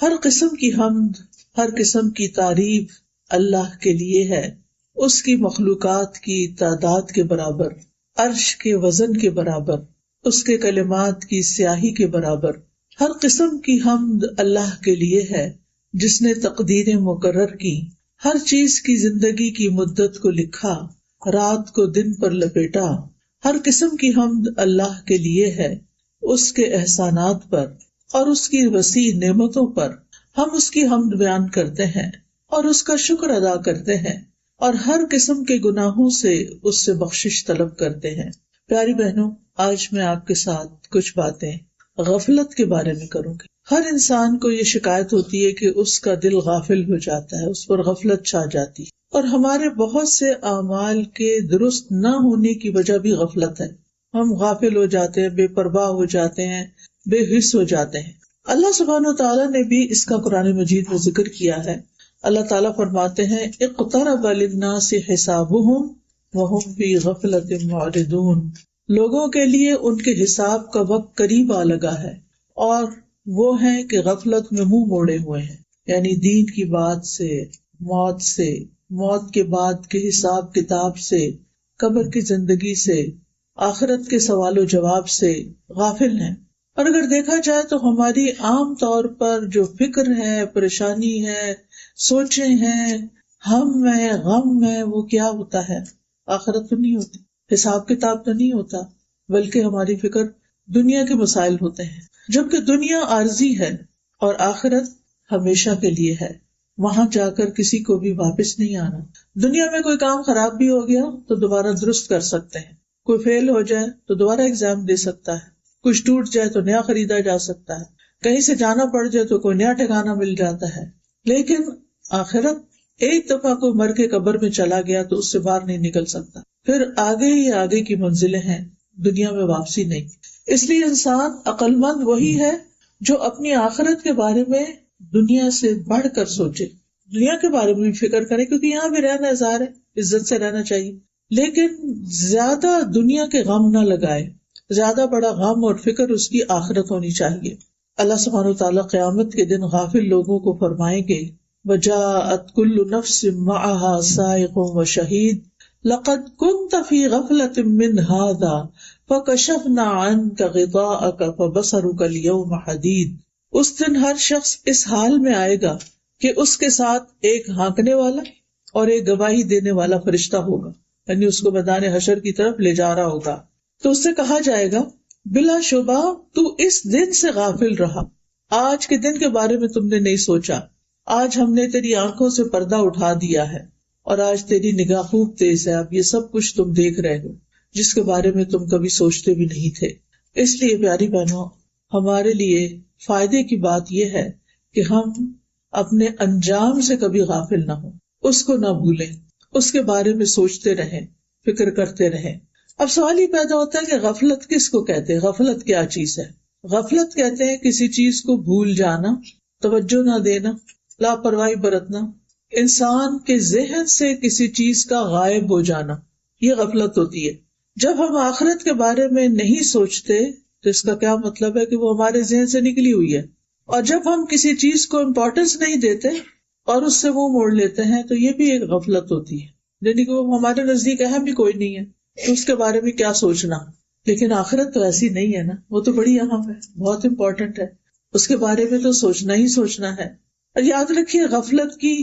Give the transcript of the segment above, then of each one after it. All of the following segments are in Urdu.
ہر قسم کی حمد، ہر قسم کی تعریف اللہ کے لیے ہے، اس کی مخلوقات کی تعداد کے برابر، عرش کے وزن کے برابر، اس کے کلمات کی سیاہی کے برابر۔ ہر قسم کی حمد اللہ کے لیے ہے جس نے تقدیریں مقرر کی، ہر چیز کی زندگی کی مدت کو لکھا، رات کو دن پر لپیٹا۔ ہر قسم کی حمد اللہ کے لیے ہے، اس کے احسانات پر اور اس کی وسیع نعمتوں پر ہم اس کی حمد بیان کرتے ہیں اور اس کا شکر ادا کرتے ہیں، اور ہر قسم کے گناہوں سے اس سے بخشش طلب کرتے ہیں۔ پیاری بہنوں، آج میں آپ کے ساتھ کچھ باتیں غفلت کے بارے میں کروں گی۔ ہر انسان کو یہ شکایت ہوتی ہے کہ اس کا دل غافل ہو جاتا ہے، اس پر غفلت چھا جاتی ہے، اور ہمارے بہت سے اعمال کے درست نہ ہونے کی وجہ بھی غفلت ہے۔ ہم غافل ہو جاتے ہیں، بے پرواہ ہو جاتے ہیں، بے حس ہو جاتے ہیں۔ اللہ سبحانہ وتعالیٰ نے بھی اس کا قرآن مجید میں ذکر کیا ہے۔ اللہ تعالیٰ فرماتے ہیں اقترب للناس حسابهم وهم فی غفلۃ معرضون، لوگوں کے لیے ان کے حساب کا وقت قریب آ لگا ہے اور وہ ہیں کہ غفلت میں منہ موڑے ہوئے ہیں، یعنی دین کی بات سے، موت کے بعد کے حساب کتاب سے، قبر کی زندگی سے، آخرت کے سوال و جواب سے غافل ہیں۔ اور اگر دیکھا جائے تو ہماری عام طور پر جو فکر ہے، پریشانی ہے، سوچیں ہیں، ہم ہے، غم ہے، وہ کیا ہوتا ہے؟ آخرت تو نہیں ہوتی، حساب کتاب تو نہیں ہوتا، بلکہ ہماری فکر دنیا کے مسائل ہوتے ہیں، جبکہ دنیا عارضی ہے اور آخرت ہمیشہ کے لیے ہے، وہاں جا کر کسی کو بھی واپس نہیں آنا۔ دنیا میں کوئی کام خراب بھی ہو گیا تو دوبارہ درست کر سکتے ہیں، کوئی فیل ہو جائے تو دوبارہ ایگزام دے سکتا ہے، کچھ ٹوٹ جائے تو نیا خریدا جا سکتا ہے، کہیں سے جانا پڑ جائے تو کوئی نیا ٹھکانہ مل جاتا ہے۔ لیکن آخرت، ایک دفعہ کوئی مر کے قبر میں چلا گیا تو اس سے باہر نہیں نکل سکتا، پھر آگے ہی آگے کی منزلیں ہیں، دنیا میں واپسی نہیں۔ اس لیے انسان عقل مند وہی ہے جو اپنی آخرت کے بارے میں دنیا سے بڑھ کر سوچے، دنیا کے بارے میں بھی فکر کرے، کیونکہ یہاں بھی رہنا ہے، ظاہر ہے عزت سے رہنا چاہیے، لیکن زیادہ دنیا کے غم نہ لگائے، زیادہ بڑا غم اور فکر اس کی آخرت ہونی چاہیے۔ اللہ سبحانہ وتعالیٰ قیامت کے دن غافل لوگوں کو فرمائیں گے وَجَاءَتْ كُلُّ نَفْسٍ مَعَهَا سَائِقٌ وَشَهِيدٌ لَقَدْ كُنْتَ فِي غَفْلَةٍ مِّنْ هَٰذَا فَكَشَفْنَا عَنْكَ غِطَاءَكَ فَبَصَرُكَ الْيَوْمَ حَدِيدٌ۔ اس دن ہر شخص اس حال میں آئے گا کہ اس کے ساتھ ایک ہانکنے والا اور ایک گواہی دینے والا فرشتہ ہوگا، یعنی اس کو میدان حشر کی طرف لے جا رہا ہوگا، تو اس سے کہا جائے گا بلا شبہ تو اس دن سے غافل رہا، آج کے دن کے بارے میں تم نے نہیں سوچا، آج ہم نے تیری آنکھوں سے پردہ اٹھا دیا ہے اور آج تیری نگاہ خوب تیز ہے، اب یہ سب کچھ تم دیکھ رہے ہو جس کے بارے میں تم کبھی سوچتے بھی نہیں تھے۔ اس لیے پیاری بہنوں، ہمارے لیے فائدے کی بات یہ ہے کہ ہم اپنے انجام سے کبھی غافل نہ ہوں، اس کو نہ بھولیں، اس کے بارے میں سوچتے رہیں، فکر کرتے رہیں۔ اب سوال یہ پیدا ہوتا ہے کہ غفلت کس کو کہتے ہیں؟ غفلت کیا چیز ہے؟ غفلت کہتے ہیں کسی چیز کو بھول جانا، توجہ نہ دینا، لاپرواہی برتنا، انسان کے ذہن سے کسی چیز کا غائب ہو جانا، یہ غفلت ہوتی ہے۔ جب ہم آخرت کے بارے میں نہیں سوچتے تو اس کا کیا مطلب ہے کہ وہ ہمارے ذہن سے نکلی ہوئی ہے، اور جب ہم کسی چیز کو امپورٹنس نہیں دیتے اور اس سے منہ موڑ لیتے ہیں تو یہ بھی ایک غفلت ہوتی ہے، یعنی کہ وہ ہمارے نزدیک اہم بھی کوئی نہیں ہے تو اس کے بارے میں کیا سوچنا۔ لیکن آخرت تو ایسی نہیں ہے نا، وہ تو بڑی اہم ہے، بہت امپورٹنٹ ہے، اس کے بارے میں تو سوچنا ہی سوچنا ہے۔ اور یاد رکھیے غفلت کی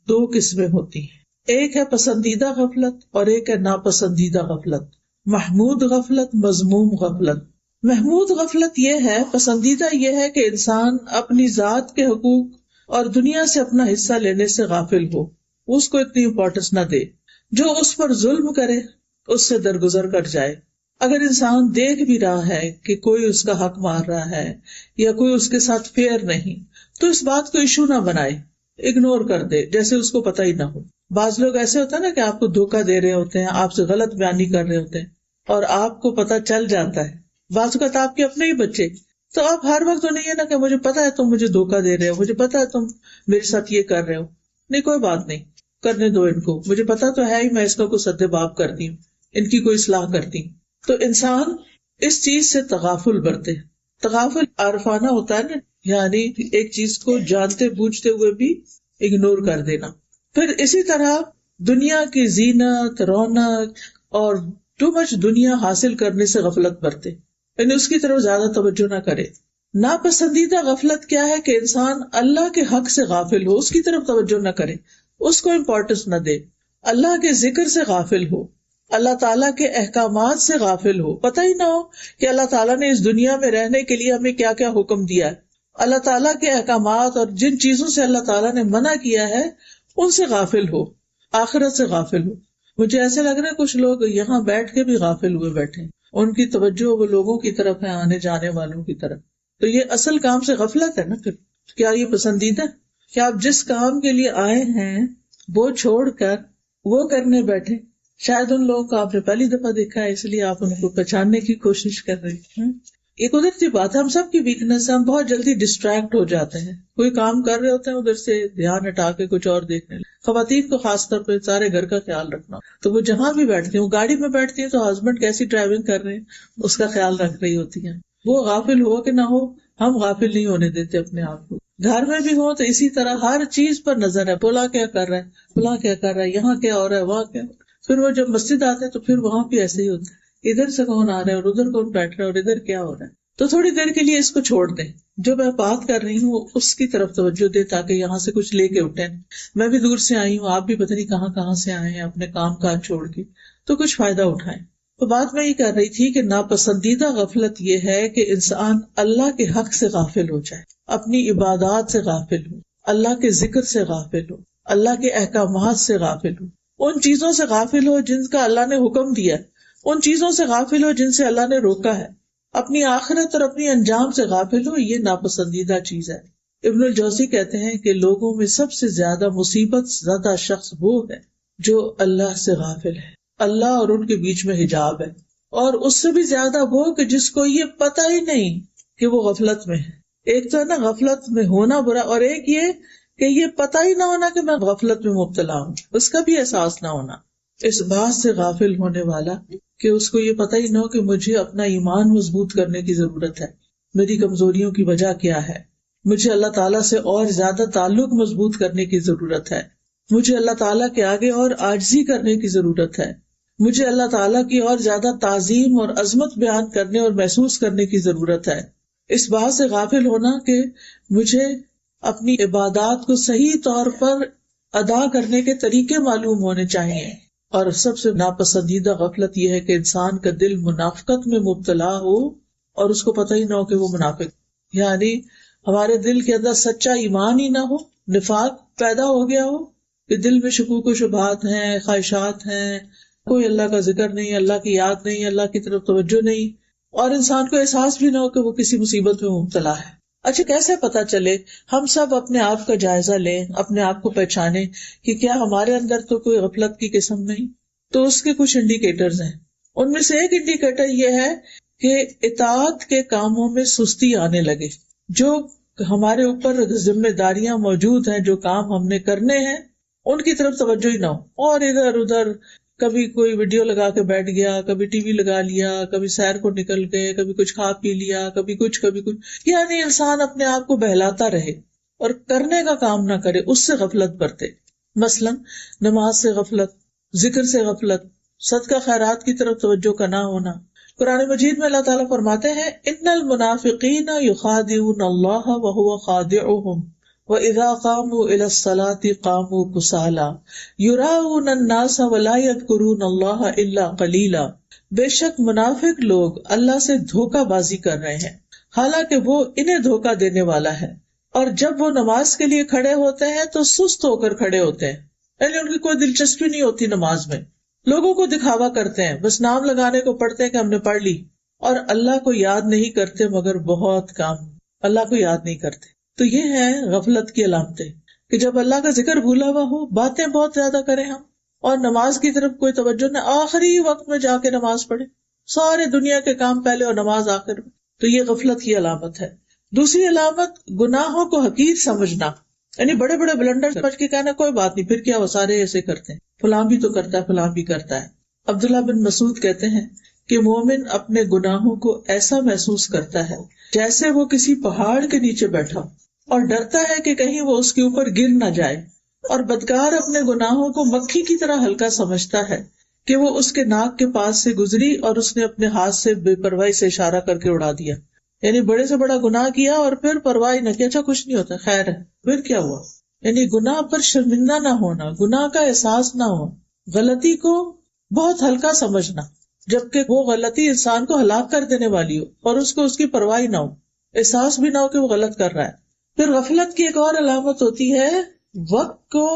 دو قسمیں ہوتی ہیں، ایک ہے پسندیدہ غفلت اور ایک ہے ناپسندیدہ غفلت، محمود غفلت، مذموم غفلت۔ محمود غفلت یہ ہے، پسندیدہ یہ ہے کہ انسان اپنی ذات کے حقوق اور دنیا سے اپنا حصہ لینے سے غافل ہو، اس کو اتنی امپورٹنس نہ دے، جو اس پر ظلم کرے اس سے درگزر کر جائے۔ اگر انسان دیکھ بھی رہا ہے کہ کوئی اس کا حق مار رہا ہے یا کوئی اس کے ساتھ فیئر نہیں تو اس بات کو ایشو نہ بنائے، اگنور کر دے جیسے اس کو پتہ ہی نہ ہو۔ بعض لوگ ایسے ہوتے ہیں نا کہ آپ کو دھوکہ دے رہے ہوتے ہیں، آپ سے غلط بیانی کر رہے ہوتے ہیں اور آپ کو پتہ چل جاتا ہے، بعض اوقات آپ کے اپنے ہی بچے، تو آپ ہر وقت تو نہیں ہے نا کہ مجھے پتا ہے تم مجھے دھوکہ دے رہے ہو، مجھے پتا ہے تم میرے ساتھ یہ کر رہے ہو، نہیں کوئی بات نہیں، کرنے دو ان کو، مجھے پتا تو ہے ہی میں اس کا کوئی سدباب کرتی ہوں، ان کی کوئی اصلاح کرتی ہوں۔ تو انسان اس چیز سے تغافل برتے، تغافل عارفانہ ہوتا ہے نا، یعنی ایک چیز کو جانتے بوجھتے ہوئے بھی اگنور کر دینا. پھر اسی طرح دنیا کی زینت، رونق اور ٹو مچ دنیا حاصل کرنے سے غفلت برتے، یعنی اس کی طرف زیادہ توجہ نہ کرے. ناپسندیدہ غفلت کیا ہے کہ انسان اللہ کے حق سے غافل ہو، اس کی طرف توجہ نہ کرے، اس کو امپورٹنس نہ دے، اللہ کے ذکر سے غافل ہو، اللہ تعالیٰ کے احکامات سے غافل ہو، پتہ ہی نہ ہو کہ اللہ تعالیٰ نے اس دنیا میں رہنے کے لیے ہمیں کیا کیا حکم دیا ہے، اللہ تعالیٰ کے احکامات اور جن چیزوں سے اللہ تعالیٰ نے منع کیا ہے ان سے غافل ہو، آخرت سے غافل ہو. مجھے ایسے لگ رہا ہے کچھ لوگ یہاں بیٹھ کے بھی غافل ہوئے بیٹھے، ان کی توجہ وہ لوگوں کی طرف ہے، آنے جانے والوں کی طرف. تو یہ اصل کام سے غفلت ہے نا. پھر کیا یہ پسندیدہ کہ آپ جس کام کے لیے آئے ہیں وہ چھوڑ کر وہ کرنے بیٹھے؟ شاید ان لوگوں کو آپ نے پہلی دفعہ دیکھا ہے، اس لیے آپ ان کو پہچاننے کی کوشش کر رہے ہیں. یہ قدرتی بات ہے، ہم سب کی ویکنس ہے، ہم بہت جلدی ڈسٹریکٹ ہو جاتے ہیں. کوئی کام کر رہے ہوتے ہیں، ادھر سے دھیان ہٹا کے کچھ اور دیکھنے. خواتین کو خاص طور پہ سارے گھر کا خیال رکھنا، تو وہ جہاں بھی بیٹھتی ہیں، وہ گاڑی میں بیٹھتی ہیں تو ہسبینڈ کیسی ڈرائیونگ کر رہے ہیں اس کا خیال رکھ رہی ہوتی ہیں. وہ غافل ہو کہ نہ ہو، ہم غافل نہیں ہونے دیتے اپنے آپ کو. گھر میں بھی ہو تو اسی طرح ہر چیز پر نظر ہے، فلاں کیا کر رہا ہے، فلاں کیا کر رہا ہے، یہاں کیا ہو رہا ہے، وہاں کیا. پھر وہ جب مسجد آتے ہیں تو پھر وہاں بھی ایسے ہی ہوتا ہے، ادھر سے کون آ رہا ہے اور ادھر کون بیٹھ رہا ہے اور ادھر کیا ہو رہا ہے. تو تھوڑی دیر کے لیے اس کو چھوڑ دیں، جو میں بات کر رہی ہوں اس کی طرف توجہ دیں تاکہ یہاں سے کچھ لے کے اٹھیں. میں بھی دور سے آئی ہوں، آپ بھی پتہ نہیں کہاں کہاں سے آئے ہیں اپنے کام کاج چھوڑ کے، تو کچھ فائدہ اٹھائیں. تو بات میں یہ کر رہی تھی کہ ناپسندیدہ غفلت یہ ہے کہ انسان اللہ کے حق سے غافل ہو جائے، اپنی عبادات سے غافل ہو، اللہ کے ذکر سے غافل ہو، اللہ کے احکامات سے غافل ہو، ان چیزوں سے غافل ہو جن کا اللہ نے حکم دیا، ان چیزوں سے غافل ہو جن سے اللہ نے روکا ہے، اپنی آخرت اور اپنی انجام سے غافل ہو. یہ ناپسندیدہ چیز ہے. ابن الجوزی کہتے ہیں کہ لوگوں میں سب سے زیادہ مصیبت زدہ شخص وہ ہے جو اللہ سے غافل ہے، اللہ اور ان کے بیچ میں حجاب ہے، اور اس سے بھی زیادہ وہ کہ جس کو یہ پتہ ہی نہیں کہ وہ غفلت میں ہے. ایک تو ہے نا غفلت میں ہونا برا، اور ایک یہ کہ یہ پتہ ہی نہ ہونا کہ میں غفلت میں مبتلا ہوں، اس کا بھی احساس نہ ہونا. اس بات سے غافل ہونے والا کہ اس کو یہ پتہ ہی نہ ہو کہ مجھے اپنا ایمان مضبوط کرنے کی ضرورت ہے، میری کمزوریوں کی وجہ کیا ہے، مجھے اللہ تعالیٰ سے اور زیادہ تعلق مضبوط کرنے کی ضرورت ہے، مجھے اللہ تعالیٰ کے آگے اور عاجزی کرنے کی ضرورت ہے، مجھے اللہ تعالیٰ کی اور زیادہ تعظیم اور عظمت بیان کرنے اور محسوس کرنے کی ضرورت ہے. اس بات سے غافل ہونا کہ مجھے اپنی عبادات کو صحیح طور پر ادا کرنے کے طریقے معلوم ہونے چاہیے. اور سب سے ناپسندیدہ غفلت یہ ہے کہ انسان کا دل منافقت میں مبتلا ہو اور اس کو پتہ ہی نہ ہو کہ وہ منافق، یعنی ہمارے دل کے اندر سچا ایمان ہی نہ ہو، نفاق پیدا ہو گیا ہو کہ دل میں شکوک و شبہات ہیں، خواہشات ہیں، کوئی اللہ کا ذکر نہیں، اللہ کی یاد نہیں، اللہ کی طرف توجہ نہیں، اور انسان کو احساس بھی نہ ہو کہ وہ کسی مصیبت میں مبتلا ہے. اچھا کیسے پتا چلے؟ ہم سب اپنے آپ کا جائزہ لیں، اپنے آپ کو پہچانیں کہ کیا ہمارے اندر تو کوئی غفلت کی قسم نہیں. تو اس کے کچھ انڈیکیٹرز ہیں. ان میں سے ایک انڈیکیٹر یہ ہے کہ اطاعت کے کاموں میں سستی آنے لگے. جو ہمارے اوپر ذمہ داریاں موجود ہیں، جو کام ہم نے کرنے ہیں، ان کی طرف توجہ ہی نہ ہو، اور ادھر ادھر کبھی کوئی ویڈیو لگا کے بیٹھ گیا، کبھی ٹی وی لگا لیا، کبھی سیر کو نکل گئے، کبھی کچھ کھا پی لیا، کبھی کچھ. یعنی انسان اپنے آپ کو بہلاتا رہے اور کرنے کا کام نہ کرے، اس سے غفلت برتے. مثلا نماز سے غفلت، ذکر سے غفلت، صدقہ خیرات کی طرف توجہ کا نہ ہونا. قرآن مجید میں اللہ تعالیٰ فرماتے ہیں ان المنافقین یخادعون اللہ وہو خادعهم وَإِذَا قَامُوا إِلَى الصَّلَاةِ قَامُوا كُسَالَىٰ يُرَاءُونَ النَّاسَ وَلَا يَذْكُرُونَ اللَّهَ إِلَّا قَلِيلًا. بے شک منافق لوگ اللہ سے دھوکہ بازی کر رہے ہیں حالانکہ وہ انہیں دھوکہ دینے والا ہے، اور جب وہ نماز کے لیے کھڑے ہوتے ہیں تو سست ہو کر کھڑے ہوتے ہیں، یعنی ان کی کوئی دلچسپی نہیں ہوتی نماز میں، لوگوں کو دکھاوا کرتے ہیں، بس نام لگانے کو پڑھتے ہیں کہ ہم نے پڑھ لی، اور اللہ کو یاد نہیں کرتے، مگر بہت کام اللہ کو یاد نہیں کرتے. تو یہ ہے غفلت کی علامتیں کہ جب اللہ کا ذکر بھولا ہوا ہو، باتیں بہت زیادہ کریں ہم، اور نماز کی طرف کوئی توجہ نہ، آخری وقت میں جا کے نماز پڑھے، سارے دنیا کے کام پہلے اور نماز آخر میں. تو یہ غفلت کی علامت ہے. دوسری علامت گناہوں کو حقیر سمجھنا، یعنی بڑے بڑے بلنڈر سمجھ کے کہنا کوئی بات نہیں، پھر کیا وہ سارے ایسے کرتے ہیں، فلاں بھی تو کرتا ہے، فلاں بھی کرتا ہے. عبداللہ بن مسعود کہتے ہیں کہ مومن اپنے گناہوں کو ایسا محسوس کرتا ہے جیسے وہ کسی پہاڑ کے نیچے بیٹھا اور ڈرتا ہے کہ کہیں وہ اس کے اوپر گر نہ جائے، اور بدکار اپنے گناہوں کو مکھی کی طرح ہلکا سمجھتا ہے کہ وہ اس کے ناک کے پاس سے گزری اور اس نے اپنے ہاتھ سے بے پرواہی سے اشارہ کر کے اڑا دیا. یعنی بڑے سے بڑا گناہ کیا اور پھر پرواہ نہ کیا، اچھا کچھ نہیں ہوتا، خیر ہے، پھر کیا ہوا. یعنی گناہ پر شرمندہ نہ ہونا، گناہ کا احساس نہ ہو، غلطی کو بہت ہلکا سمجھنا، جبکہ وہ غلطی انسان کو ہلاک کر دینے والی ہو اور اس کو اس کی پرواہ نہ ہو، احساس بھی نہ ہو کہ وہ غلط کر رہا ہے. پھر غفلت کی ایک اور علامت ہوتی ہے وقت کو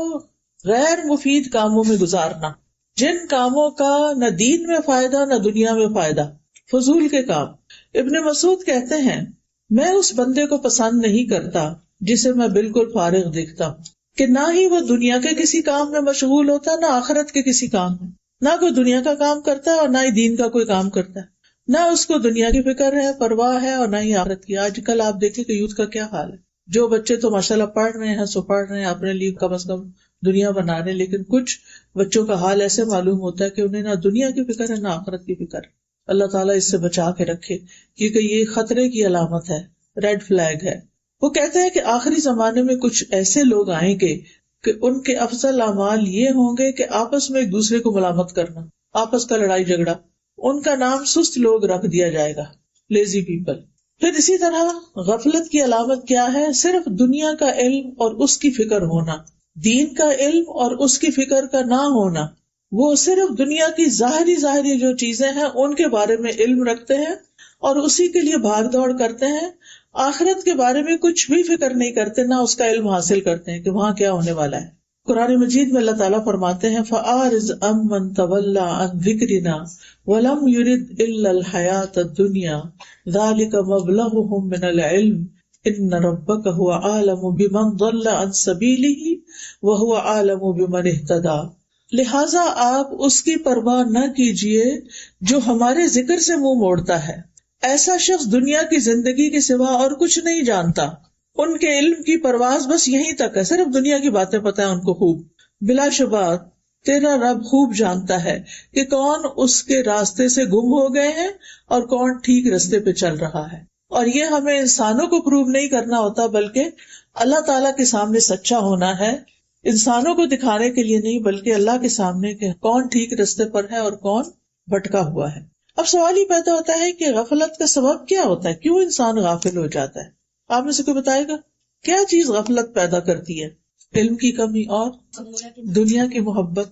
غیر مفید کاموں میں گزارنا، جن کاموں کا نہ دین میں فائدہ نہ دنیا میں فائدہ، فضول کے کام. ابن مسعود کہتے ہیں میں اس بندے کو پسند نہیں کرتا جسے میں بالکل فارغ دیکھتا ہوں، کہ نہ ہی وہ دنیا کے کسی کام میں مشغول ہوتا نہ آخرت کے کسی کام میں، نہ کوئی دنیا کا کام کرتا ہے اور نہ ہی دین کا کوئی کام کرتا ہے، نہ اس کو دنیا کی فکر ہے، پرواہ ہے، اور نہ ہی آخرت کی. آج کل آپ دیکھیں کہ یوتھ کا کیا حال ہے. جو بچے تو ماشاءاللہ پڑھ رہے ہیں سو پڑھ رہے ہیں، اپنے لیے کم از کم دنیا بنا رہے ہیں، لیکن کچھ بچوں کا حال ایسے معلوم ہوتا ہے کہ انہیں نہ دنیا کی فکر ہے نہ آخرت کی فکر. اللہ تعالیٰ اس سے بچا کے رکھے، کیونکہ یہ خطرے کی علامت ہے، ریڈ فلیگ ہے. وہ کہتے ہیں کہ آخری زمانے میں کچھ ایسے لوگ آئیں گے کہ ان کے افضل اعمال یہ ہوں گے کہ آپس میں ایک دوسرے کو ملامت کرنا، آپس کا لڑائی جھگڑا. ان کا نام سست لوگ رکھ دیا جائے گا، لیزی پیپل. پھر اسی طرح غفلت کی علامت کیا ہے؟ صرف دنیا کا علم اور اس کی فکر ہونا، دین کا علم اور اس کی فکر کا نہ ہونا. وہ صرف دنیا کی ظاہری جو چیزیں ہیں ان کے بارے میں علم رکھتے ہیں اور اسی کے لیے بھاگ دوڑ کرتے ہیں، آخرت کے بارے میں کچھ بھی فکر نہیں کرتے، نہ اس کا علم حاصل کرتے ہیں کہ وہاں کیا ہونے والا ہے. قرآن مجید میں اللہ تعالیٰ فرماتے ہیں فَأَعْرِضْ عَمَّنْ تَوَلَّىٰ عَنْ ذِكْرِنَا وَلَمْ يُرِدْ إِلَّا الْحَيَاةَ الدُّنْيَا ذَلِكَ مَبْلَغُهُم مِّنَ الْعِلْمِ إِنَّ رَبَّكَ هُوَ أَعْلَمُ بِمَنْ ضَلَّ عَنْ سَبِيلِهِ وَهُوَ أَعْلَمُ بِمَنِ اهْتَدَىٰ. لہٰذا آپ اس کی پرواہ نہ کیجیے جو ہمارے ذکر سے منہ موڑتا ہے. ایسا شخص دنیا کی زندگی کے سوا اور کچھ نہیں جانتا. ان کے علم کی پرواز بس یہیں تک ہے، صرف دنیا کی باتیں پتہ ہیں ان کو خوب. بلا شبہ تیرا رب خوب جانتا ہے کہ کون اس کے راستے سے گم ہو گئے ہیں اور کون ٹھیک راستے پہ چل رہا ہے. اور یہ ہمیں انسانوں کو پروو نہیں کرنا ہوتا، بلکہ اللہ تعالیٰ کے سامنے سچا ہونا ہے، انسانوں کو دکھانے کے لیے نہیں بلکہ اللہ کے سامنے کہ کون ٹھیک راستے پر ہے اور کون بھٹکا ہوا ہے. اب سوال ہی پیدا ہوتا ہے کہ غفلت کا سبب کیا ہوتا ہے، کیوں انسان غافل ہو جاتا ہے؟ آپ میں سے کوئی بتائے گا کیا چیز غفلت پیدا کرتی ہے؟ علم کی کمی اور دنیا کی محبت،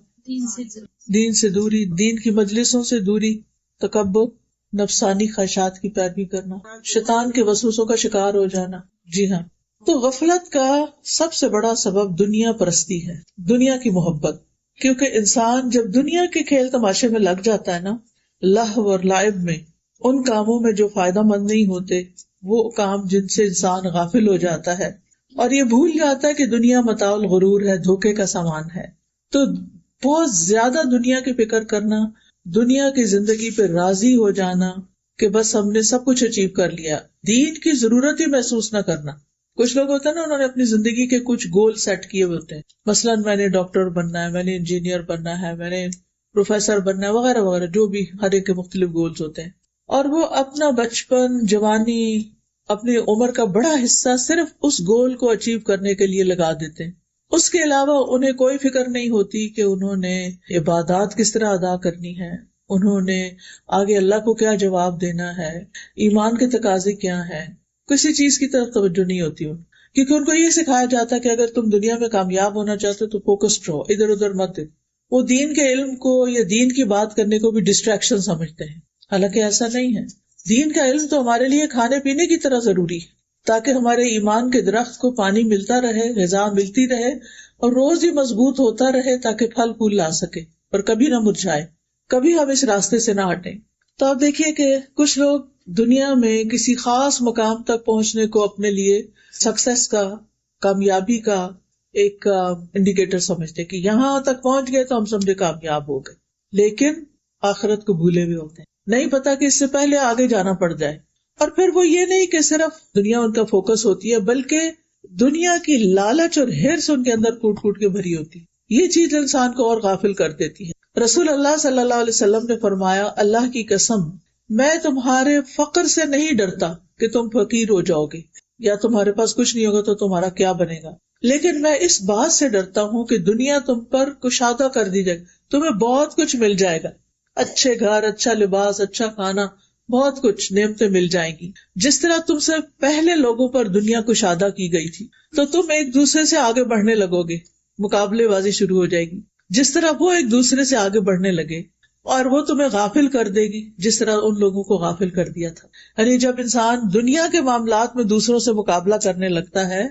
دین سے دوری، دین کی مجلسوں سے دوری، تکبر، نفسانی خواہشات کی پیروی کرنا، شیطان کے وسوسوں کا شکار ہو جانا. جی ہاں، تو غفلت کا سب سے بڑا سبب دنیا پرستی ہے، دنیا کی محبت. کیونکہ انسان جب دنیا کے کھیل تماشے میں لگ جاتا ہے نا، لہو اور لعب میں، ان کاموں میں جو فائدہ مند نہیں ہوتے، وہ کام جن سے انسان غافل ہو جاتا ہے اور یہ بھول جاتا ہے کہ دنیا متاع الغرور ہے، دھوکے کا سامان ہے. تو بہت زیادہ دنیا کی فکر کرنا، دنیا کی زندگی پہ راضی ہو جانا کہ بس ہم نے سب کچھ اچیو کر لیا، دین کی ضرورت ہی محسوس نہ کرنا. کچھ لوگ ہوتے ہیں نا، انہوں نے اپنی زندگی کے کچھ گول سیٹ کیے ہوئے ہوتے ہیں، مثلاً میں نے ڈاکٹر بننا ہے، میں نے انجینئر بننا ہے، میں نے پروفیسر بننا ہے، وغیرہ وغیرہ، جو بھی ہر ایک کے مختلف گولز ہوتے ہیں. اور وہ اپنا بچپن، جوانی، اپنی عمر کا بڑا حصہ صرف اس گول کو اچیو کرنے کے لیے لگا دیتے ہیں. اس کے علاوہ انہیں کوئی فکر نہیں ہوتی کہ انہوں نے عبادات کس طرح ادا کرنی ہے، انہوں نے آگے اللہ کو کیا جواب دینا ہے، ایمان کے تقاضے کیا ہیں. کسی چیز کی طرف توجہ نہیں ہوتی ان، کیونکہ ان کو یہ سکھایا جاتا ہے کہ اگر تم دنیا میں کامیاب ہونا چاہتے ہو تو فوکسڈ رہو، ادھر ادھر مت دیکھو. وہ دین کے علم کو یا دین کی بات کرنے کو بھی ڈسٹریکشن سمجھتے ہیں، حالانکہ ایسا نہیں ہے. دین کا علم تو ہمارے لیے کھانے پینے کی طرح ضروری ہے، تاکہ ہمارے ایمان کے درخت کو پانی ملتا رہے، غذا ملتی رہے اور روز ہی مضبوط ہوتا رہے، تاکہ پھل پھول لا سکے اور کبھی نہ مرجھائے، کبھی ہم اس راستے سے نہ ہٹیں. تو آپ دیکھیے کہ کچھ لوگ دنیا میں کسی خاص مقام تک پہنچنے کو اپنے لیے سکسیس کا، کامیابی کا ایک انڈیکیٹر سمجھتے کہ یہاں تک پہنچ گئے تو ہم سمجھے کامیاب ہو گئے، لیکن آخرت کو بھولے ہوئے ہوتے ہیں. نہیں پتا کہ اس سے پہلے آگے جانا پڑ جائے. اور پھر وہ یہ نہیں کہ صرف دنیا ان کا فوکس ہوتی ہے، بلکہ دنیا کی لالچ اور ہرس ان کے اندر کوٹ کوٹ کے بھری ہوتی ہے. یہ چیز انسان کو اور غافل کر دیتی ہے. رسول اللہ صلی اللہ علیہ وسلم نے فرمایا اللہ کی قسم میں تمہارے فقر سے نہیں ڈرتا کہ تم فقیر ہو جاؤ گے یا تمہارے پاس کچھ نہیں ہوگا تو تمہارا کیا بنے گا، لیکن میں اس بات سے ڈرتا ہوں کہ دنیا تم پر کشادہ کر دی جائے، تمہیں بہت کچھ مل جائے گا، اچھے گھر، اچھا لباس، اچھا کھانا، بہت کچھ نعمتیں مل جائیں گی، جس طرح تم سے پہلے لوگوں پر دنیا کشادہ کی گئی تھی تو تم ایک دوسرے سے آگے بڑھنے لگو گے، مقابلے بازی شروع ہو جائے گی جس طرح وہ ایک دوسرے سے آگے بڑھنے لگے، اور وہ تمہیں غافل کر دے گی جس طرح ان لوگوں کو غافل کر دیا تھا۔ یعنی جب انسان دنیا کے معاملات میں دوسروں سے مقابلہ کرنے لگتا ہے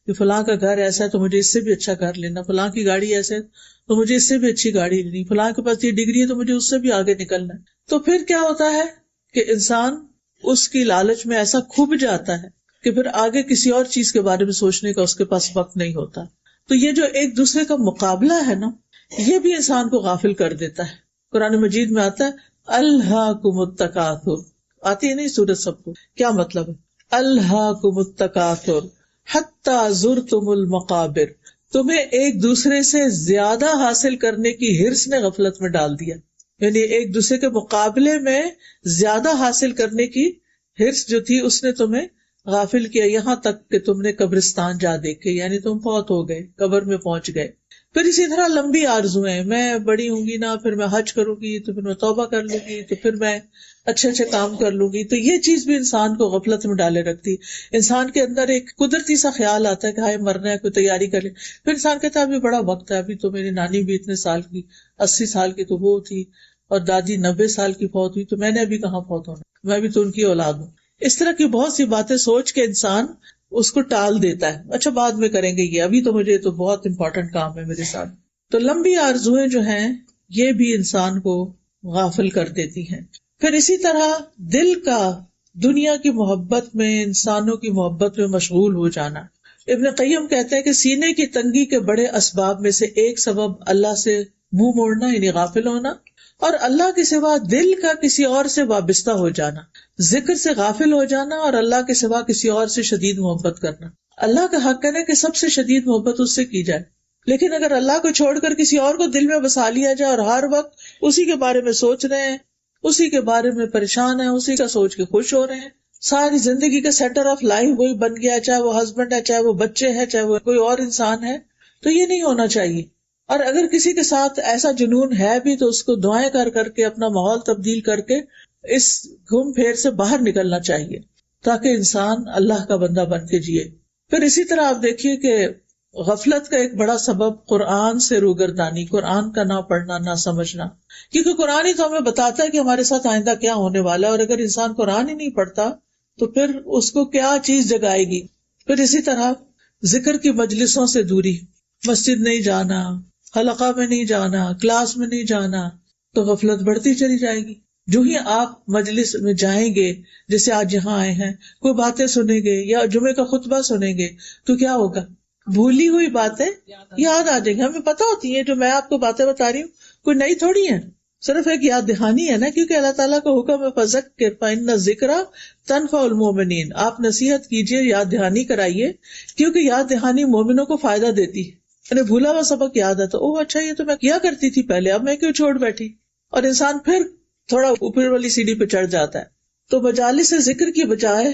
کہ فلاں کا گھر ایسا ہے تو مجھے اس سے بھی اچھا گھر لینا، فلاں کی گاڑی ایسے ہے تو مجھے اس سے بھی اچھی گاڑی لینی، فلاں کے پاس یہ ڈگری ہے تو مجھے اس سے بھی آگے نکلنا ہے، تو پھر کیا ہوتا ہے کہ انسان اس کی لالچ میں ایسا کھب جاتا ہے کہ پھر آگے کسی اور چیز کے بارے میں سوچنے کا اس کے پاس وقت نہیں ہوتا۔ تو یہ جو ایک دوسرے کا مقابلہ ہے نا، یہ بھی انسان کو غافل کر دیتا ہے۔ قرآن مجید میں آتا ہے الہاکم التکاثر، آتی ہے نہیں سورت سب کو، کیا مطلب ہے الہاکم التکاثر حتی زرتم المقابر، تمہیں ایک دوسرے سے زیادہ حاصل کرنے کی ہرس نے غفلت میں ڈال دیا، یعنی ایک دوسرے کے مقابلے میں زیادہ حاصل کرنے کی ہرس جو تھی اس نے تمہیں غافل کیا، یہاں تک کہ تم نے قبرستان جا دیکھے، یعنی تم فوت ہو گئے، قبر میں پہنچ گئے۔ پھر اسی طرح لمبی آرزویں، میں بڑی ہوں گی نا، پھر میں حج کروں گی، تو پھر میں توبہ کر لوں گی، تو پھر میں اچھے اچھے کام کر لوں گی، تو یہ چیز بھی انسان کو غفلت میں ڈالے رکھتی۔ انسان کے اندر ایک قدرتی سا خیال آتا ہے کہ ہائے مرنا ہے، کوئی تیاری کر لے، پھر انسان کہتا ہے ابھی بڑا وقت ہے، ابھی تو میری نانی بھی اتنے سال کی، 80 سال کی تو وہ تھی، اور دادی 90 سال کی فوت ہوئی، تو میں نے ابھی کہاں فوت ہونا، میں بھی تو ان کی اولاد ہوں۔ اس طرح کی بہت سی باتیں سوچ کے انسان اس کو ٹال دیتا ہے، اچھا بعد میں کریں گے، یہ ابھی تو مجھے تو بہت امپورٹنٹ کام ہے میرے ساتھ۔ تو لمبی آرزویں جو ہیں یہ بھی انسان کو غافل کر دیتی ہیں۔ پھر اسی طرح دل کا دنیا کی محبت میں، انسانوں کی محبت میں مشغول ہو جانا۔ ابن قیم کہتے ہیں کہ سینے کی تنگی کے بڑے اسباب میں سے ایک سبب اللہ سے منہ موڑنا یعنی غافل ہونا، اور اللہ کے سوا دل کا کسی اور سے وابستہ ہو جانا، ذکر سے غافل ہو جانا، اور اللہ کے سوا کسی اور سے شدید محبت کرنا۔ اللہ کا حق ہے کہ سب سے شدید محبت اس سے کی جائے، لیکن اگر اللہ کو چھوڑ کر کسی اور کو دل میں بسا لیا جائے اور ہر وقت اسی کے بارے میں سوچ رہے ہیں، اسی کے بارے میں پریشان ہیں، اسی کا سوچ کے خوش ہو رہے ہیں، ساری زندگی کا سینٹر آف لائف وہی بن گیا، چاہے وہ ہسبینڈ ہے، چاہے وہ بچے ہیں، چاہے وہ کوئی اور انسان ہے، تو یہ نہیں ہونا چاہیے۔ اور اگر کسی کے ساتھ ایسا جنون ہے بھی تو اس کو دعائیں کر کر کے، اپنا ماحول تبدیل کر کے اس گھوم پھیر سے باہر نکلنا چاہیے تاکہ انسان اللہ کا بندہ بن کے جیے۔ پھر اسی طرح آپ دیکھیے کہ غفلت کا ایک بڑا سبب قرآن سے روگردانی، قرآن کا نہ پڑھنا، نہ سمجھنا، کیونکہ قرآن ہی تو ہمیں بتاتا ہے کہ ہمارے ساتھ آئندہ کیا ہونے والا ہے، اور اگر انسان قرآن ہی نہیں پڑھتا تو پھر اس کو کیا چیز جگائے گی۔ پھر اسی طرح ذکر کی مجلسوں سے دوری، مسجد نہیں جانا، حلقہ میں نہیں جانا، کلاس میں نہیں جانا، تو غفلت بڑھتی چلی جائے گی۔ جو ہی آپ مجلس میں جائیں گے، جیسے آج یہاں آئے ہیں، کوئی باتیں سنیں گے یا جمعے کا خطبہ سنیں گے تو کیا ہوگا، بھولی ہوئی باتیں یاد آ جائیں گی۔ ہمیں پتہ ہوتی ہے جو میں آپ کو باتیں بتا رہی ہوں کوئی نئی تھوڑی ہے، صرف ایک یاد دہانی ہے نا، کیونکہ اللہ تعالیٰ کا حکم ہے فذکر فإن الذکریٰ تنفع المؤمنین، آپ نصیحت کیجیے، یاد دہانی کرائیے، کیونکہ یاد دہانی مومنوں کو فائدہ دیتی ہے۔ یعنی بھولا ہوا سبق یاد ہے تو اوہ اچھا یہ تو میں کیا کرتی تھی پہلے، اب میں کیوں چھوڑ بیٹھی، اور انسان پھر تھوڑا اوپر والی سیڑھی پہ چڑھ جاتا ہے۔ تو مجالس ذکر کی بجائے،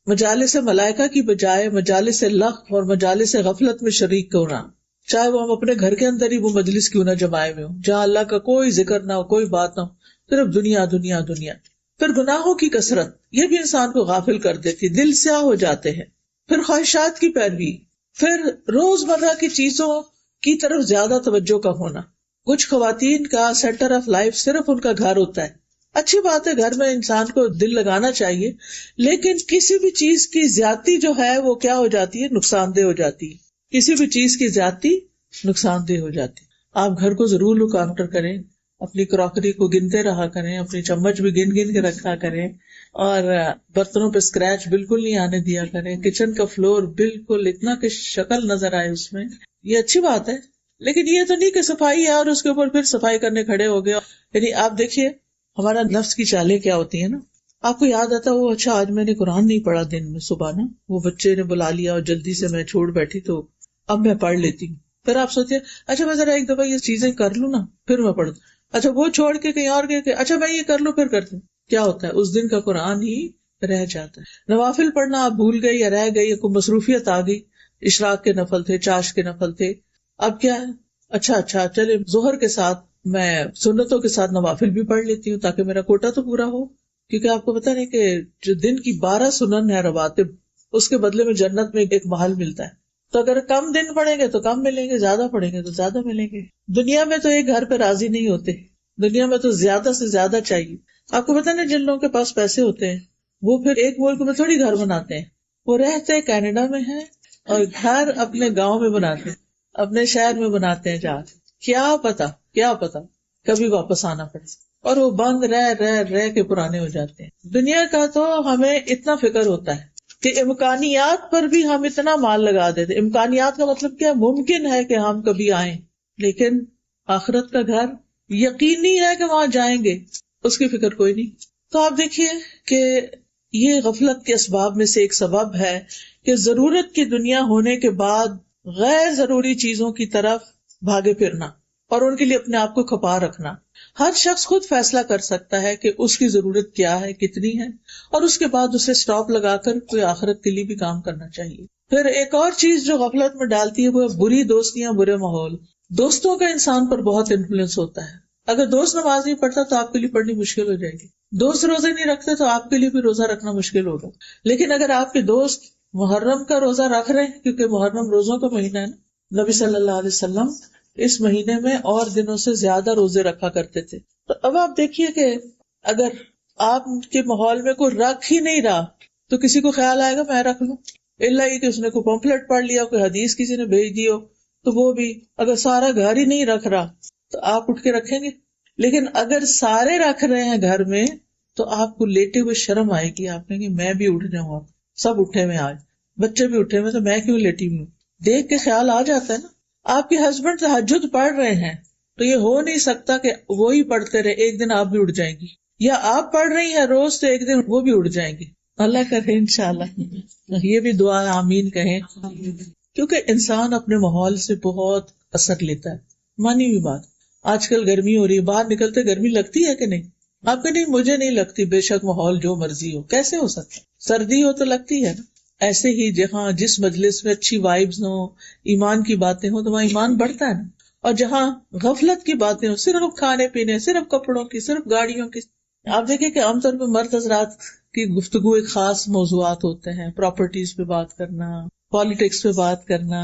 مجالس ملائکہ کی بجائے مجالس لغو اور مجالس غفلت میں شریک ہونا، چاہے وہ ہم اپنے گھر کے اندر ہی وہ مجلس کیوں نہ جمائے ہوئے ہوں، جہاں اللہ کا کوئی ذکر نہ ہو، کوئی بات نہ ہو، صرف دنیا دنیا دنیا۔ پھر گناہوں کی کثرت، یہ بھی انسان کو غافل کر دیتی، دل سیاہ ہو جاتے ہیں۔ پھر خواہشات کی پیروی، پھر روزمرہ کی چیزوں کی طرف زیادہ توجہ کا ہونا۔ کچھ خواتین کا سینٹر آف لائف صرف ان کا گھر ہوتا ہے، اچھی بات ہے گھر میں انسان کو دل لگانا چاہیے، لیکن کسی بھی چیز کی زیادتی جو ہے وہ کیا ہو جاتی ہے، نقصان دہ ہو جاتی ہے۔ کسی بھی چیز کی زیادتی نقصان دہ ہو جاتی ہے۔ آپ گھر کو ضرور لک آفٹر کریں، اپنی کراکری کو گنتے رہا کریں، اپنی چمچ بھی گن گن کے رکھا کریں، اور برتنوں پہ اسکریچ بالکل نہیں آنے دیا کریں، کچن کا فلور بالکل اتنا کہ شکل نظر آئے اس میں، یہ اچھی بات ہے۔ لیکن یہ تو نہیں کہ صفائی ہے اور اس کے اوپر پھر صفائی کرنے کھڑے ہو گئے۔ یعنی آپ دیکھیے ہمارا نفس کی چالیں کیا ہوتی ہیں نا، آپ کو یاد آتا وہ اچھا آج میں نے قرآن نہیں پڑھا دن میں صبح نا، وہ بچے نے بلا لیا اور جلدی سے میں چھوڑ بیٹھی تو اب میں پڑھ لیتی ہوں۔ پھر آپ سوچتے اچھا میں ذرا ایک دفعہ یہ چیزیں کر لوں نا پھر میں پڑھ دوں، اچھا وہ چھوڑ کے کہیں اور گئے کہ اچھا میں یہ کر لوں پھر کرتے ہیں. کیا ہوتا ہے اس دن کا قرآن ہی رہ جاتا ہے. نوافل پڑھنا آپ بھول گئے یا رہ گئے یا کوئی مصروفیت آ گئی، اشراق کے نفل تھے، چاش کے نفل تھے، اب کیا ہے اچھا چلے ظہر کے ساتھ میں سنتوں کے ساتھ نوافل بھی پڑھ لیتی ہوں تاکہ میرا کوٹا تو پورا ہو. کیونکہ آپ کو پتا نہیں کہ جو دن کی 12 سنن ہے رواتب، اس کے بدلے میں جنت میں ایک محل ملتا ہے. تو اگر کم دن پڑھیں گے تو کم ملیں گے، زیادہ پڑھیں گے تو زیادہ ملیں گے. دنیا میں تو ایک گھر پہ راضی نہیں ہوتے، دنیا میں تو زیادہ سے زیادہ چاہیے. آپ کو پتا نہیں جن لوگوں کے پاس پیسے ہوتے ہیں وہ پھر ایک ملک میں تھوڑی گھر بناتے ہیں، وہ رہتے کینیڈا میں ہیں اور گھر اپنے گاؤں میں بناتے ہیں، اپنے شہر میں بناتے ہیں. جا کیا پتا کبھی واپس آنا پڑے اور وہ بند رہ کے پرانے ہو جاتے ہیں. دنیا کا تو ہمیں اتنا فکر ہوتا ہے کہ امکانیات پر بھی ہم اتنا مال لگا دیتے. امکانیات کا مطلب کیا؟ ممکن ہے کہ ہم کبھی آئیں، لیکن آخرت کا گھر یقینی ہے کہ وہاں جائیں گے، اس کی فکر کوئی نہیں. تو آپ دیکھیے کہ یہ غفلت کے اسباب میں سے ایک سبب ہے کہ ضرورت کی دنیا ہونے کے بعد غیر ضروری چیزوں کی طرف بھاگے پھرنا اور ان کے لیے اپنے آپ کو کھپا رکھنا. ہر شخص خود فیصلہ کر سکتا ہے کہ اس کی ضرورت کیا ہے، کتنی ہے، اور اس کے بعد اسے سٹاپ لگا کر کوئی آخرت کے لیے بھی کام کرنا چاہیے. پھر ایک اور چیز جو غفلت میں ڈالتی ہے وہ ہے بری دوستیاں، برے ماحول. دوستوں کا انسان پر بہت انفلوئنس ہوتا ہے. اگر دوست نماز نہیں پڑھتا تو آپ کے لیے پڑھنی مشکل ہو جائے گی. دوست روزے نہیں رکھتے تو آپ کے لیے بھی روزہ رکھنا مشکل ہوگا. لیکن اگر آپ کے دوست محرم کا روزہ رکھ رہے ہیں، کیونکہ محرم روزوں کا مہینہ ہے نا، نبی صلی اللہ علیہ وسلم اس مہینے میں اور دنوں سے زیادہ روزے رکھا کرتے تھے. تو اب آپ دیکھیے کہ اگر آپ کے ماحول میں کوئی رکھ ہی نہیں رہا تو کسی کو خیال آئے گا میں رکھ لوں، اللہ یہ کہ اس نے کوئی پمفلٹ پڑھ لیا، کوئی حدیث کسی نے بھیج دی ہو تو وہ بھی. اگر سارا گھر ہی نہیں رکھ رہا تو آپ اٹھ کے رکھیں گے. لیکن اگر سارے رکھ رہے ہیں گھر میں تو آپ کو لیٹے ہوئے شرم آئے گی. آپ کہیں گے میں بھی اٹھ جاؤں، اب سب اٹھے ہوئے، آج بچے بھی اٹھے ہوئے تو میں کیوں لیٹی ہوں. دیکھ کے خیال آ جاتا ہے نا. آپ کے ہسبینڈ تہجد پڑھ رہے ہیں تو یہ ہو نہیں سکتا کہ وہی پڑھتے رہے، ایک دن آپ بھی اٹھ جائیں گی. یا آپ پڑھ رہی ہیں روز تو ایک دن وہ بھی اٹھ جائیں گے. اللہ کرے انشاءاللہ. یہ بھی دعا آمین کہیں، کیونکہ انسان اپنے ماحول سے بہت اثر لیتا ہے. مانی ہوئی بات. آج کل گرمی ہو رہی ہے، باہر نکلتے گرمی لگتی ہے کہ نہیں؟ آپ کے نہیں، مجھے نہیں لگتی. بے شک ماحول جو مرضی ہو، کیسے ہو سکتا؟ سردی ہو تو لگتی ہے نا. ایسے ہی جہاں جس مجلس میں اچھی وائبز ہوں، ایمان کی باتیں ہوں تو وہاں ایمان بڑھتا ہے نا. اور جہاں غفلت کی باتیں ہوں، صرف کھانے پینے، صرف کپڑوں کی، صرف گاڑیوں کی. آپ دیکھیں کہ عام طور پہ مرد حضرات کی گفتگو ایک خاص موضوعات ہوتے ہیں. پراپرٹیز پہ بات کرنا، پالیٹکس پہ بات کرنا،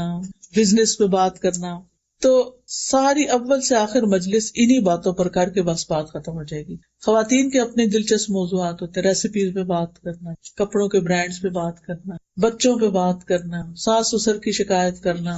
بزنس پہ بات کرنا. تو ساری اول سے آخر مجلس انہی باتوں پر کر کے بس بات ختم ہو جائے گی. خواتین کے اپنے دلچسپ موضوعات ہوتے ہیں، ریسیپیز پہ بات کرنا، کپڑوں کے برانڈز پہ بات کرنا، بچوں پہ بات کرنا، ساس سسر کی شکایت کرنا،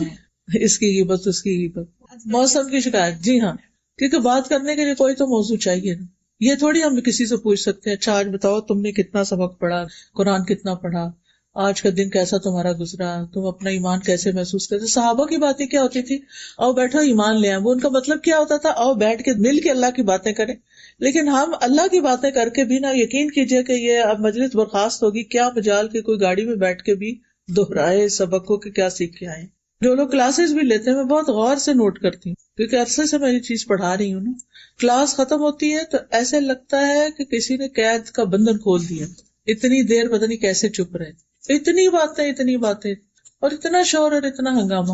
اس کی غیبت اس کی غیبت، موسم کی شکایت. جی ہاں، کیونکہ بات کرنے کے لیے کوئی تو موضوع چاہیے نا. یہ تھوڑی ہم کسی سے پوچھ سکتے ہیں اچھا آج بتاؤ تم نے کتنا سبق پڑھا، قرآن کتنا پڑھا، آج کا دن کیسا تمہارا گزرا، تم اپنا ایمان کیسے محسوس کرتے. صحابہ کی باتیں کیا ہوتی تھی؟ آؤ بیٹھو ایمان لے آئیں. وہ ان کا مطلب کیا ہوتا تھا؟ آؤ بیٹھ کے مل کے اللہ کی باتیں کریں. لیکن ہم اللہ کی باتیں کر کے بھی نا، یقین کیجئے کہ یہ اب مجلس برخاست ہوگی، کیا مجال کہ کوئی گاڑی میں بیٹھ کے بھی دہرائے سبق کو کہ کیا سیکھ کے آئے. جو لوگ کلاسز بھی لیتے ہیں میں بہت غور سے نوٹ کرتی ہوں، کیونکہ عرصے سے میں یہ چیز پڑھا رہی ہوں نا. کلاس ختم ہوتی ہے تو ایسے لگتا ہے کہ کسی نے قید کا بندھن کھول دیا. اتنی دیر پتہ نہیں کیسے چپ رہے، اتنی باتیں اور اتنا شور اور اتنا ہنگامہ.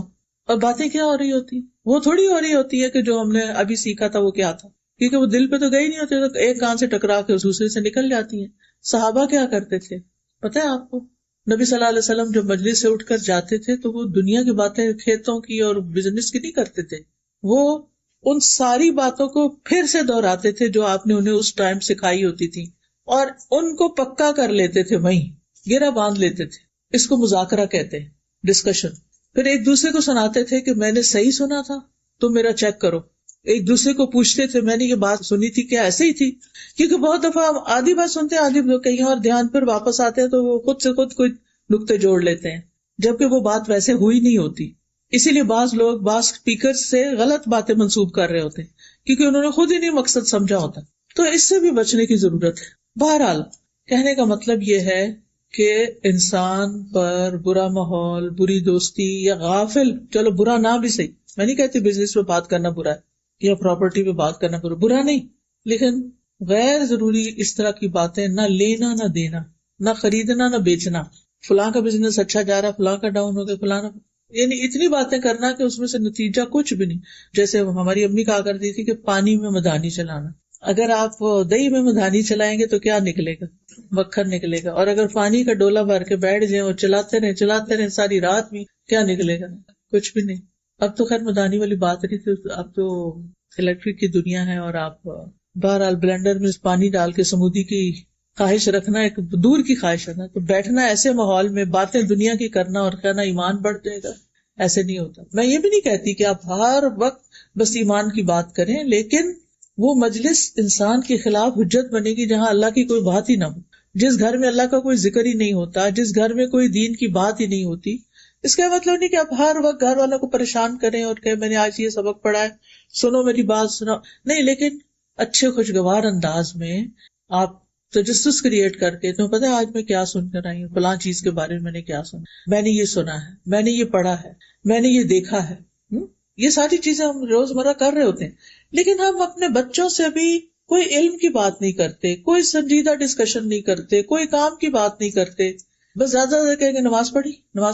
اور باتیں کیا ہو رہی ہوتی؟ وہ تھوڑی ہو رہی ہوتی ہے کہ جو ہم نے ابھی سیکھا تھا وہ کیا تھا، کیونکہ وہ دل پہ تو گئی نہیں ہوتی، تو ایک کان سے ٹکرا کے دوسرے سے نکل جاتی ہیں. صحابہ کیا کرتے تھے پتہ ہے آپ کو؟ نبی صلی اللہ علیہ وسلم جب مجلس سے اٹھ کر جاتے تھے تو وہ دنیا کی باتیں، کھیتوں کی اور بزنس کی نہیں کرتے تھے. وہ ان ساری باتوں کو پھر سے دہراتے تھے جو آپ نے انہیں اس ٹائم سکھائی ہوتی تھی، اور ان کو پکا کر لیتے تھے، وہیں گرہ باندھ لیتے تھے. اس کو مذاکرہ کہتے ہیں، ڈسکشن. پھر ایک دوسرے کو سناتے تھے کہ میں نے صحیح سنا تھا، تم میرا چیک کرو. ایک دوسرے کو پوچھتے تھے میں نے یہ بات سنی تھی کیا ایسے ہی تھی؟ کیونکہ بہت دفعہ ہم آدھی بات سنتے ہیں، آدھی کہیں اور دھیان پھر واپس آتے ہیں تو وہ خود سے خود کوئی نقطے جوڑ لیتے ہیں، جبکہ وہ بات ویسے ہوئی نہیں ہوتی. اسی لیے بعض لوگ بعض اسپیکر سے غلط باتیں منسوب کر رہے ہوتے ہیں کیونکہ انہوں نے خود ہی نہیں مقصد سمجھا ہوتا. تو اس سے بھی بچنے کی ضرورت ہے. بہرحال کہنے کا مطلب یہ ہے کہ انسان پر برا ماحول، بری دوستی یا غافل، چلو برا نہ بھی صحیح، میں نہیں کہتی بزنس میں بات کرنا برا ہے، یا پراپرٹی پہ بات کرنا پڑے، برا نہیں، لیکن غیر ضروری اس طرح کی باتیں نہ لینا نہ دینا، نہ خریدنا نہ بیچنا، فلاں کا بزنس اچھا جا رہا، فلاں کا ڈاؤن ہو گیا، فلاں یعنی اتنی باتیں کرنا کہ اس میں سے نتیجہ کچھ بھی نہیں. جیسے ہماری امی کہا کرتی تھی کہ پانی میں مدھانی چلانا، اگر آپ دہی میں مدھانی چلائیں گے تو کیا نکلے گا؟ مکھن نکلے گا. اور اگر پانی کا ڈولا بھر کے بیٹھ جائیں اور چلاتے رہے ساری رات بھی، کیا نکلے گا؟ کچھ بھی نہیں. اب تو خیر مدھانی والی بات نہیں تھی، اب تو الیکٹرک کی دنیا ہے، اور آپ بہرحال بلینڈر میں پانی ڈال کے سمودی کی خواہش رکھنا ایک دور کی خواہش ہے نا. تو بیٹھنا ایسے ماحول میں باتیں دنیا کی کرنا اور کہنا ایمان بڑھ جائے گا، ایسے نہیں ہوتا. میں یہ بھی نہیں کہتی کہ آپ ہر وقت بس ایمان کی بات کریں، لیکن وہ مجلس انسان کے خلاف حجت بنے گی جہاں اللہ کی کوئی بات ہی نہ ہو، جس گھر میں اللہ کا کوئی ذکر ہی نہیں ہوتا، جس گھر میں کوئی دین کی بات ہی نہیں ہوتی. اس کا مطلب نہیں کہ آپ ہر وقت گھر والوں کو پریشان کریں اور کہ میں نے آج یہ سبق پڑھا ہے، سنو میری بات سنو، نہیں، لیکن اچھے خوشگوار انداز میں آپ تجسس کریٹ کر کے، تمہیں پتا ہے آج میں کیا سن کر آئی ہوں، فلاں چیز کے بارے میں نے کیا سنا، میں نے یہ سنا ہے، میں نے یہ پڑھا ہے، میں نے یہ دیکھا ہے. یہ ساری چیزیں ہم روزمرہ کر رہے ہوتے ہیں، لیکن ہم اپنے بچوں سے بھی کوئی علم کی بات نہیں کرتے، کوئی سنجیدہ ڈسکشن نہیں کرتے، کوئی کام کی بات نہیں کرتے. بس زیادہ زیادہ کہیں گے نماز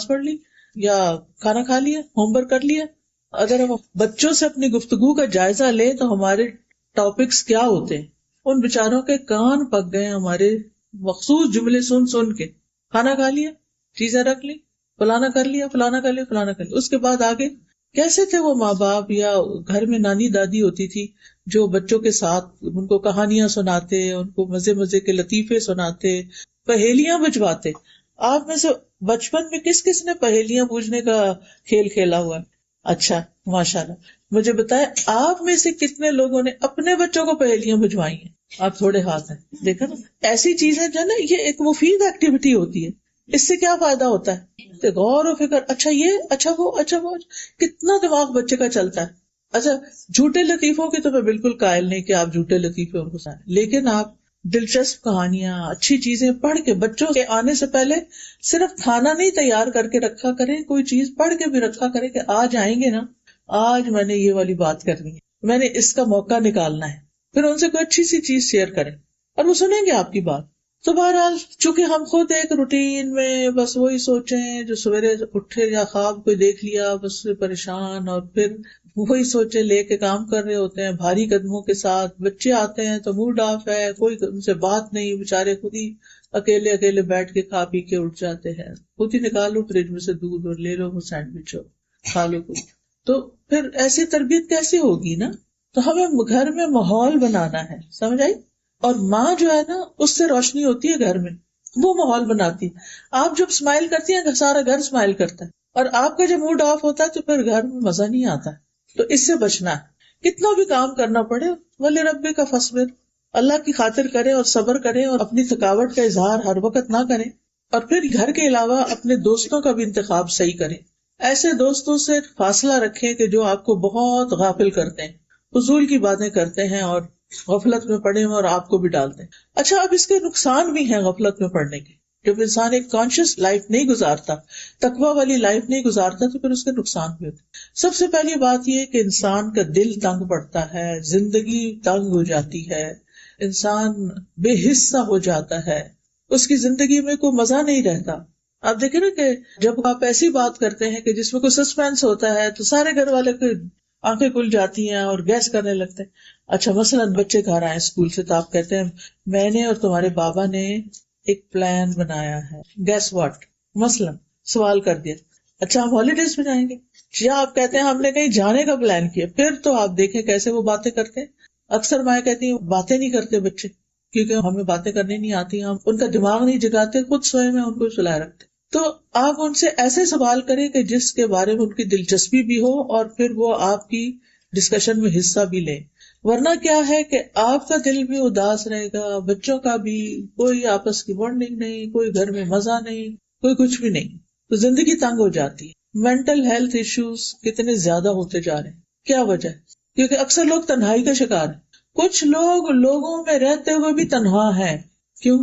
پڑھ لی یا کھانا کھا لیا، ہوم ورک کر لیا. اگر ہم بچوں سے اپنی گفتگو کا جائزہ لیں تو ہمارے ٹاپکس کیا ہوتے ہیں. ان بیچاروں کے کان پک گئے ہمارے مخصوص جملے سن سن کے. کھانا کھا لیا، چیزیں رکھ لی، فلانا کر لیا، فلانا کر لیا، فلانا کر لیا. اس کے بعد آگے کیسے تھے وہ ماں باپ یا گھر میں نانی دادی ہوتی تھی جو بچوں کے ساتھ ان کو کہانیاں سناتے، ان کو مزے مزے کے لطیفے سناتے، پہیلیاں بجواتے. آپ میں سے بچپن میں کس کس نے پہیلیاں بوجھنے کا کھیل کھیلا ہوا ہے؟ اچھا، ماشاءاللہ. مجھے بتائیں آپ میں سے کتنے لوگوں نے اپنے بچوں کو پہیلیاں بجوائی ہیں؟ آپ تھوڑے ہاتھ ہیں. دیکھا نا، ایسی چیزیں جو ہے نا، یہ ایک مفید ایکٹیویٹی ہوتی ہے. اس سے کیا فائدہ ہوتا ہے؟ غور و فکر، اچھا یہ، اچھا وہ، اچھا وہ، کتنا دماغ بچے کا چلتا ہے. اچھا جھوٹے لطیفوں کی تو میں بالکل قائل نہیں کہ آپ جھوٹے لطیفے ان کو سنائیں، لیکن آپ دلچسپ کہانیاں، اچھی چیزیں پڑھ کے بچوں کے آنے سے پہلے صرف کھانا نہیں تیار کر کے رکھا کریں، کوئی چیز پڑھ کے بھی رکھا کریں کہ آج آئیں گے نا، آج میں نے یہ والی بات کرنی ہے، میں نے اس کا موقع نکالنا ہے. پھر ان سے کوئی اچھی سی چیز شیئر کریں اور وہ سنیں گے آپ کی بات. تو بہرحال چونکہ ہم خود ایک روٹین میں بس وہی سوچیں، جو سویرے اٹھے یا خواب کوئی دیکھ لیا بس پریشان، اور پھر وہی سوچے لے کے کام کر رہے ہوتے ہیں بھاری قدموں کے ساتھ. بچے آتے ہیں تو موڈ آف ہے، کوئی ان سے بات نہیں، بےچارے خود ہی اکیلے بیٹھ کے کھا پی کے اٹھ جاتے ہیں. خود ہی نکالو فریج میں سے دودھ اور لے لو وہ سینڈوچ ہو کھا لو کچھ. تو پھر ایسی تربیت کیسے ہوگی نا؟ تو ہمیں گھر میں ماحول بنانا ہے، سمجھ آئی؟ اور ماں جو ہے نا اس سے روشنی ہوتی ہے گھر میں، وہ ماحول بناتی ہے. آپ جب اسمائل کرتی ہیں سارا گھر اسمائل کرتا ہے، اور آپ کا جب موڈ آف ہوتا ہے تو پھر گھر میں مزہ نہیں آتا. تو اس سے بچنا ہے. کتنا بھی کام کرنا پڑے وَلِرَبِّكَ فَاصْبِرْ، اللہ کی خاطر کریں اور صبر کریں اور اپنی تھکاوٹ کا اظہار ہر وقت نہ کریں. اور پھر گھر کے علاوہ اپنے دوستوں کا بھی انتخاب صحیح کریں. ایسے دوستوں سے فاصلہ رکھیں کہ جو آپ کو بہت غافل کرتے ہیں، فضول کی باتیں کرتے ہیں اور غفلت میں پڑے ہیں اور آپ کو بھی ڈالتے ہیں. اچھا اب اس کے نقصان بھی ہیں غفلت میں پڑنے کے. جب انسان ایک کانشیس لائف نہیں گزارتا، تقویٰ والی لائف نہیں گزارتا، تو پھر اس کے نقصان بھی ہوتے. سب سے پہلی بات یہ کہ انسان کا دل تنگ پڑتا ہے، زندگی تنگ ہو جاتی ہے، انسان بے حصہ ہو جاتا ہے، اس کی زندگی میں کوئی مزہ نہیں رہتا. آپ دیکھیں نا کہ جب آپ ایسی بات کرتے ہیں کہ جس میں کوئی سسپینس ہوتا ہے تو سارے گھر والے کی آنکھیں کھل جاتی ہیں اور گیس کرنے لگتے ہیں. اچھا مثلاً بچے گھر آئے اسکول سے تو آپ کہتے ہیں میں نے اور تمہارے بابا نے ایک پلان بنایا ہے، گیس واٹ، مثلاً سوال کر دیا. اچھا ہم ہالیڈیز میں جائیں گے، یا آپ کہتے ہیں ہم نے کہیں جانے کا پلان کیا. پھر تو آپ دیکھیں کیسے وہ باتیں کرتے ہیں. اکثر مائیں کہتی ہیں باتیں نہیں کرتے بچے کیونکہ ہمیں باتیں کرنی نہیں آتی، ہم ان کا دماغ نہیں جگاتے، خود سوئے میں ان کو سلائے رکھتے. تو آپ ان سے ایسے سوال کریں کہ جس کے بارے میں ان کی دلچسپی بھی ہو اور پھر وہ آپ کی ڈسکشن میں حصہ بھی لیں. ورنہ کیا ہے کہ آپ کا دل بھی اداس رہے گا، بچوں کا بھی، کوئی آپس کی بانڈنگ نہیں، کوئی گھر میں مزہ نہیں، کوئی کچھ بھی نہیں. تو زندگی تنگ ہو جاتی ہے. مینٹل ہیلتھ ایشوز کتنے زیادہ ہوتے جا رہے ہیں. کیا وجہ ہے؟ کیونکہ اکثر لوگ تنہائی کا شکار ہیں. کچھ لوگ لوگوں میں رہتے ہوئے بھی تنہا ہیں. کیوں؟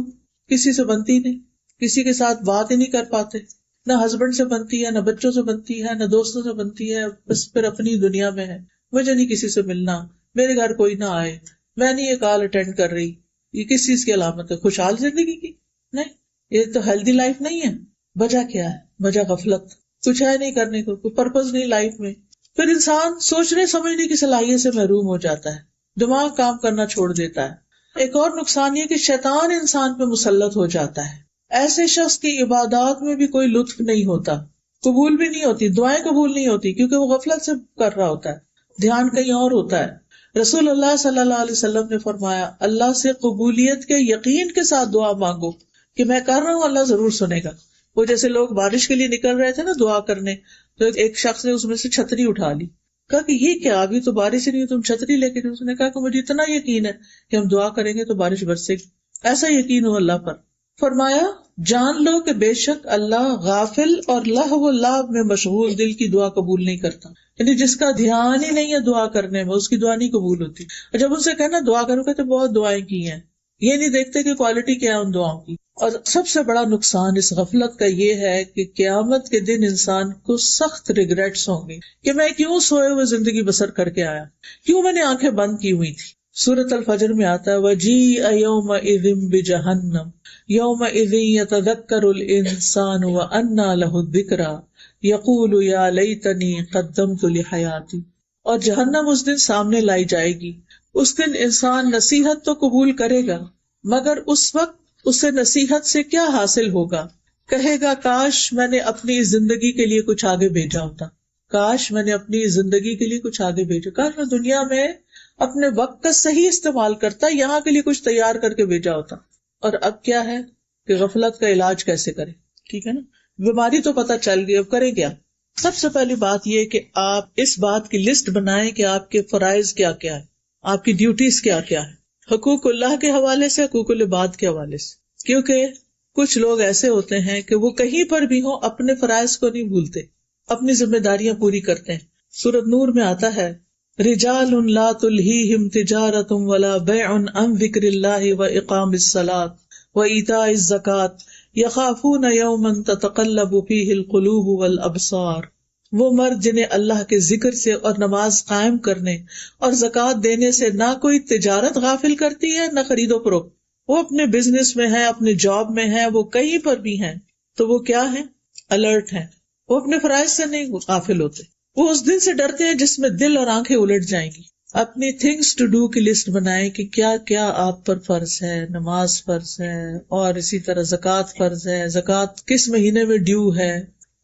کسی سے بنتی نہیں، کسی کے ساتھ بات ہی نہیں کر پاتے، نہ ہسبینڈ سے بنتی ہے، نہ بچوں سے بنتی ہے، نہ دوستوں سے بنتی ہے، بس پھر اپنی دنیا میں ہے. مجھے نہیں کسی سے ملنا، میرے گھر کوئی نہ آئے، میں نہیں یہ کال اٹینڈ کر رہی، یہ کس چیز کی علامت ہے؟ خوشحال زندگی کی؟ نہیں، یہ تو ہیلدی لائف نہیں ہے۔ وجہ کیا ہے؟ وجہ غفلت، کچھ ہے نہیں کرنے کو، کوئی پرپز نہیں لائف میں، پھر انسان سوچنے سمجھنے کی صلاحیت سے محروم ہو جاتا ہے، دماغ کام کرنا چھوڑ دیتا ہے۔ ایک اور نقصان یہ کہ شیطان انسان پہ مسلط ہو جاتا ہے، ایسے شخص کی عبادات میں بھی کوئی لطف نہیں ہوتا، قبول بھی نہیں ہوتی، دعائیں قبول نہیں ہوتی، کیونکہ وہ غفلت سے کر رہا ہوتا ہے، دھیان کہیں اور ہوتا ہے۔ رسول اللہ صلی اللہ علیہ وسلم نے فرمایا، اللہ سے قبولیت کے یقین کے ساتھ دعا مانگو کہ میں کر رہا ہوں، اللہ ضرور سنے گا۔ وہ جیسے لوگ بارش کے لیے نکل رہے تھے نا دعا کرنے، تو ایک شخص نے اس میں سے چھتری اٹھا لی، کہا کہ یہ کیا، ابھی تو بارش ہی نہیں، تم چھتری لے کے؟ اس نے کہا کہ مجھے اتنا یقین ہے کہ ہم دعا کریں گے تو بارش برسے گی، ایسا یقین ہو اللہ پر۔ فرمایا، جان لو کہ بے شک اللہ غافل اور لہو و لعب میں مشغول دل کی دعا قبول نہیں کرتا، یعنی جس کا دھیان ہی نہیں ہے دعا کرنے میں، اس کی دعا نہیں قبول ہوتی۔ اور جب ان سے کہنا دعا کرو، کہتے بہت دعائیں کی ہیں، یہ نہیں دیکھتے کہ کوالٹی کیا ہے ان دعاؤں کی۔ اور سب سے بڑا نقصان اس غفلت کا یہ ہے کہ قیامت کے دن انسان کو سخت ریگریٹس ہوں گے کہ میں کیوں سوئے ہوئے زندگی بسر کر کے آیا، کیوں میں نے آنکھیں بند کی ہوئی تھی۔ سورۃ الفجر میں آتا ہے، وَجِیءَ یَوْمَئِذٍ بِجَہَنَّمَ یَوْمَئِذٍ یَتَذَکَّرُ الْإِنسَانُ وَأَنَّىٰ لَهُ الذِّکْرَىٰ یَقُولُ یَا لَیتَنِی قَدَّمْتُ لِحَیَاتِی۔ اور جہنم اس دن سامنے لائی جائے گی، اس دن انسان نصیحت تو قبول کرے گا، مگر اس وقت اسے نصیحت سے کیا حاصل ہوگا؟ کہے گا کاش میں نے اپنی زندگی کے لیے کچھ آگے بھیجا ہوتا، کاش میں نے اپنی زندگی کے لیے کچھ آگے بھیجا، کاش میں دنیا میں اپنے وقت کا صحیح استعمال کرتا، یہاں کے لیے کچھ تیار کر کے بھیجا ہوتا۔ اور اب کیا ہے کہ غفلت کا علاج کیسے کریں؟ ٹھیک ہے نا، بیماری تو پتہ چل گئی، اب کریں کیا؟ سب سے پہلی بات یہ کہ آپ اس بات کی لسٹ بنائیں کہ آپ کے فرائض کیا کیا ہے، آپ کی ڈیوٹیز کیا کیا ہے، حقوق اللہ کے حوالے سے، حقوق العباد کے حوالے سے۔ کیونکہ کچھ لوگ ایسے ہوتے ہیں کہ وہ کہیں پر بھی ہوں اپنے فرائض کو نہیں بھولتے، اپنی ذمہ داریاں پوری کرتے ہیں۔ سورۃ نور میں آتا ہے، رجال لا تلہیہم تجارۃ ولا بیع عن ذکر اللہ واقام الصلاۃ وایتاء الزکاۃ یخافون یوما تتقلب فیہ القلوب والابصار۔ وہ مرد جنہیں اللہ کے ذکر سے اور نماز قائم کرنے اور زکوٰۃ دینے سے نہ کوئی تجارت غافل کرتی ہے نہ خرید و فروخت، وہ اپنے بزنس میں ہیں، اپنے جاب میں ہیں، وہ کہیں پر بھی ہیں تو وہ کیا ہیں؟ الرٹ ہیں، وہ اپنے فرائض سے نہیں غافل ہوتے، وہ اس دن سے ڈرتے ہیں جس میں دل اور آنکھیں الٹ جائیں گی۔ اپنی تھنگس ٹو ڈو کی لسٹ بنائیں کہ کیا کیا آپ پر فرض ہے، نماز فرض ہے، اور اسی طرح زکوٰۃ فرض ہے، زکوٰۃ کس مہینے میں ڈیو ہے،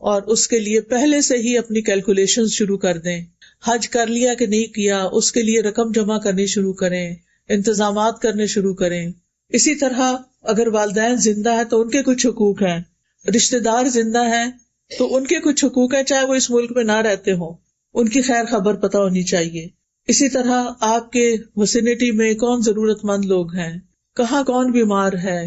اور اس کے لیے پہلے سے ہی اپنی کیلکولیشن شروع کر دیں۔ حج کر لیا کہ نہیں کیا، اس کے لیے رقم جمع کرنی شروع کریں، انتظامات کرنے شروع کریں۔ اسی طرح اگر والدین زندہ ہے تو ان کے کچھ حقوق ہیں، رشتہ دار زندہ ہیں تو ان کے کچھ حقوق ہیں، چاہے وہ اس ملک میں نہ رہتے ہوں، ان کی خیر خبر پتہ ہونی چاہیے۔ اسی طرح آپ کے وسینٹی میں کون ضرورت مند لوگ ہیں، کہاں کون بیمار ہے،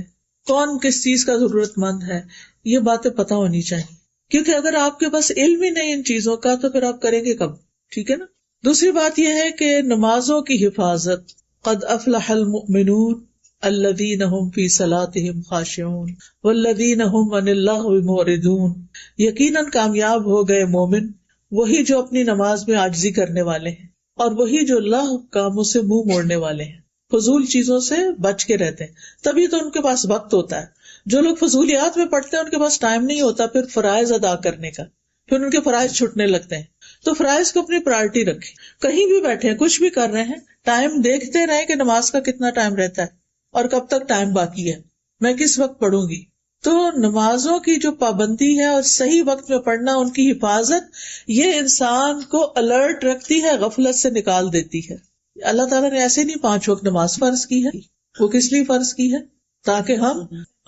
کون کس چیز کا ضرورت مند ہے، یہ باتیں پتہ ہونی چاہیے، کیونکہ اگر آپ کے پاس علم ہی نہیں ان چیزوں کا تو پھر آپ کریں گے کب؟ ٹھیک ہے نا۔ دوسری بات یہ ہے کہ نمازوں کی حفاظت، قد افلح المؤمنون الذین هم فی صلاتهم خاشعون والذین هم عن اللغو معرضون۔ یقیناً کامیاب ہو گئے مومن، وہی جو اپنی نماز میں عاجزی کرنے والے ہیں اور وہی جو لغو کاموں سے منہ موڑنے والے ہیں، فضول چیزوں سے بچ کے رہتے ہیں، تبھی تو ان کے پاس وقت ہوتا ہے۔ جو لوگ فضولیات میں پڑتے ہیں ان کے پاس ٹائم نہیں ہوتا پھر فرائض ادا کرنے کا، پھر ان کے فرائض چھٹنے لگتے ہیں۔ تو فرائض کو اپنی پرائرٹی رکھیں، کہیں بھی بیٹھے ہیں، کچھ بھی کر رہے ہیں، ٹائم دیکھتے رہیں کہ نماز کا کتنا ٹائم رہتا ہے اور کب تک ٹائم باقی ہے، میں کس وقت پڑھوں گی۔ تو نمازوں کی جو پابندی ہے اور صحیح وقت میں پڑھنا، ان کی حفاظت، یہ انسان کو الرٹ رکھتی ہے، غفلت سے نکال دیتی ہے۔ اللہ تعالیٰ نے ایسے نہیں 5 وقت نماز فرض کی ہے، وہ کس لیے فرض کی ہے؟ تاکہ ہم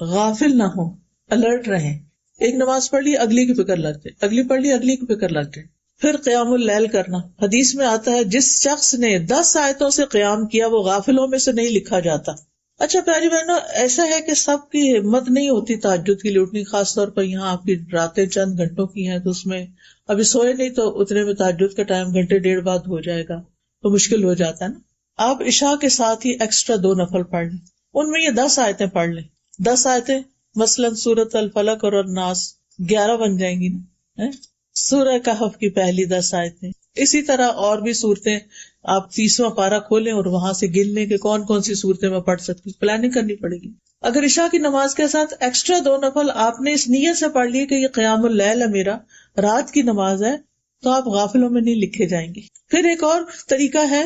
غافل نہ ہوں، الرٹ رہیں۔ ایک نماز پڑھ لی، اگلی کی فکر لگتے، اگلی پڑھ لی، اگلی کی فکر لگتے۔ پھر قیام اللیل کرنا، حدیث میں آتا ہے جس شخص نے 10 آیتوں سے قیام کیا وہ غافلوں میں سے نہیں لکھا جاتا۔ اچھا پیاری بہنوں، ایسا ہے کہ سب کی ہمت نہیں ہوتی تہجد کے لیے اٹھنی، خاص طور پر یہاں آپ کی راتیں چند گھنٹوں کی ہیں تو اس میں ابھی سوئے نہیں تو اتنے میں تہجد کا ٹائم گھنٹے ڈیڑھ بعد ہو جائے گا تو مشکل ہو جاتا ہے نا۔ آپ عشاء کے ساتھ ہی ایکسٹرا 2 نفل پڑھ لیں، ان میں یہ 10 آیتیں پڑھ لیں، 10 آیتیں مثلاً سورۃ الفلق اور الناس 11 بن جائیں گی نا۔ سورہ کہف کی پہلی 10 آیتیں، اسی طرح اور بھی صورتیں، آپ 30واں پارہ کھولیں اور وہاں سے گن لیں کہ کون کون سی صورتیں میں پڑھ سکتی ہوں، پلاننگ کرنی پڑے گی. اگر عشاء کی نماز کے ساتھ ایکسٹرا 2 نفل آپ نے اس نیت سے پڑھ لیے کہ یہ قیام اللیل ہے، میرا رات کی نماز ہے، تو آپ غافلوں میں نہیں لکھے جائیں گے. پھر ایک اور طریقہ ہے،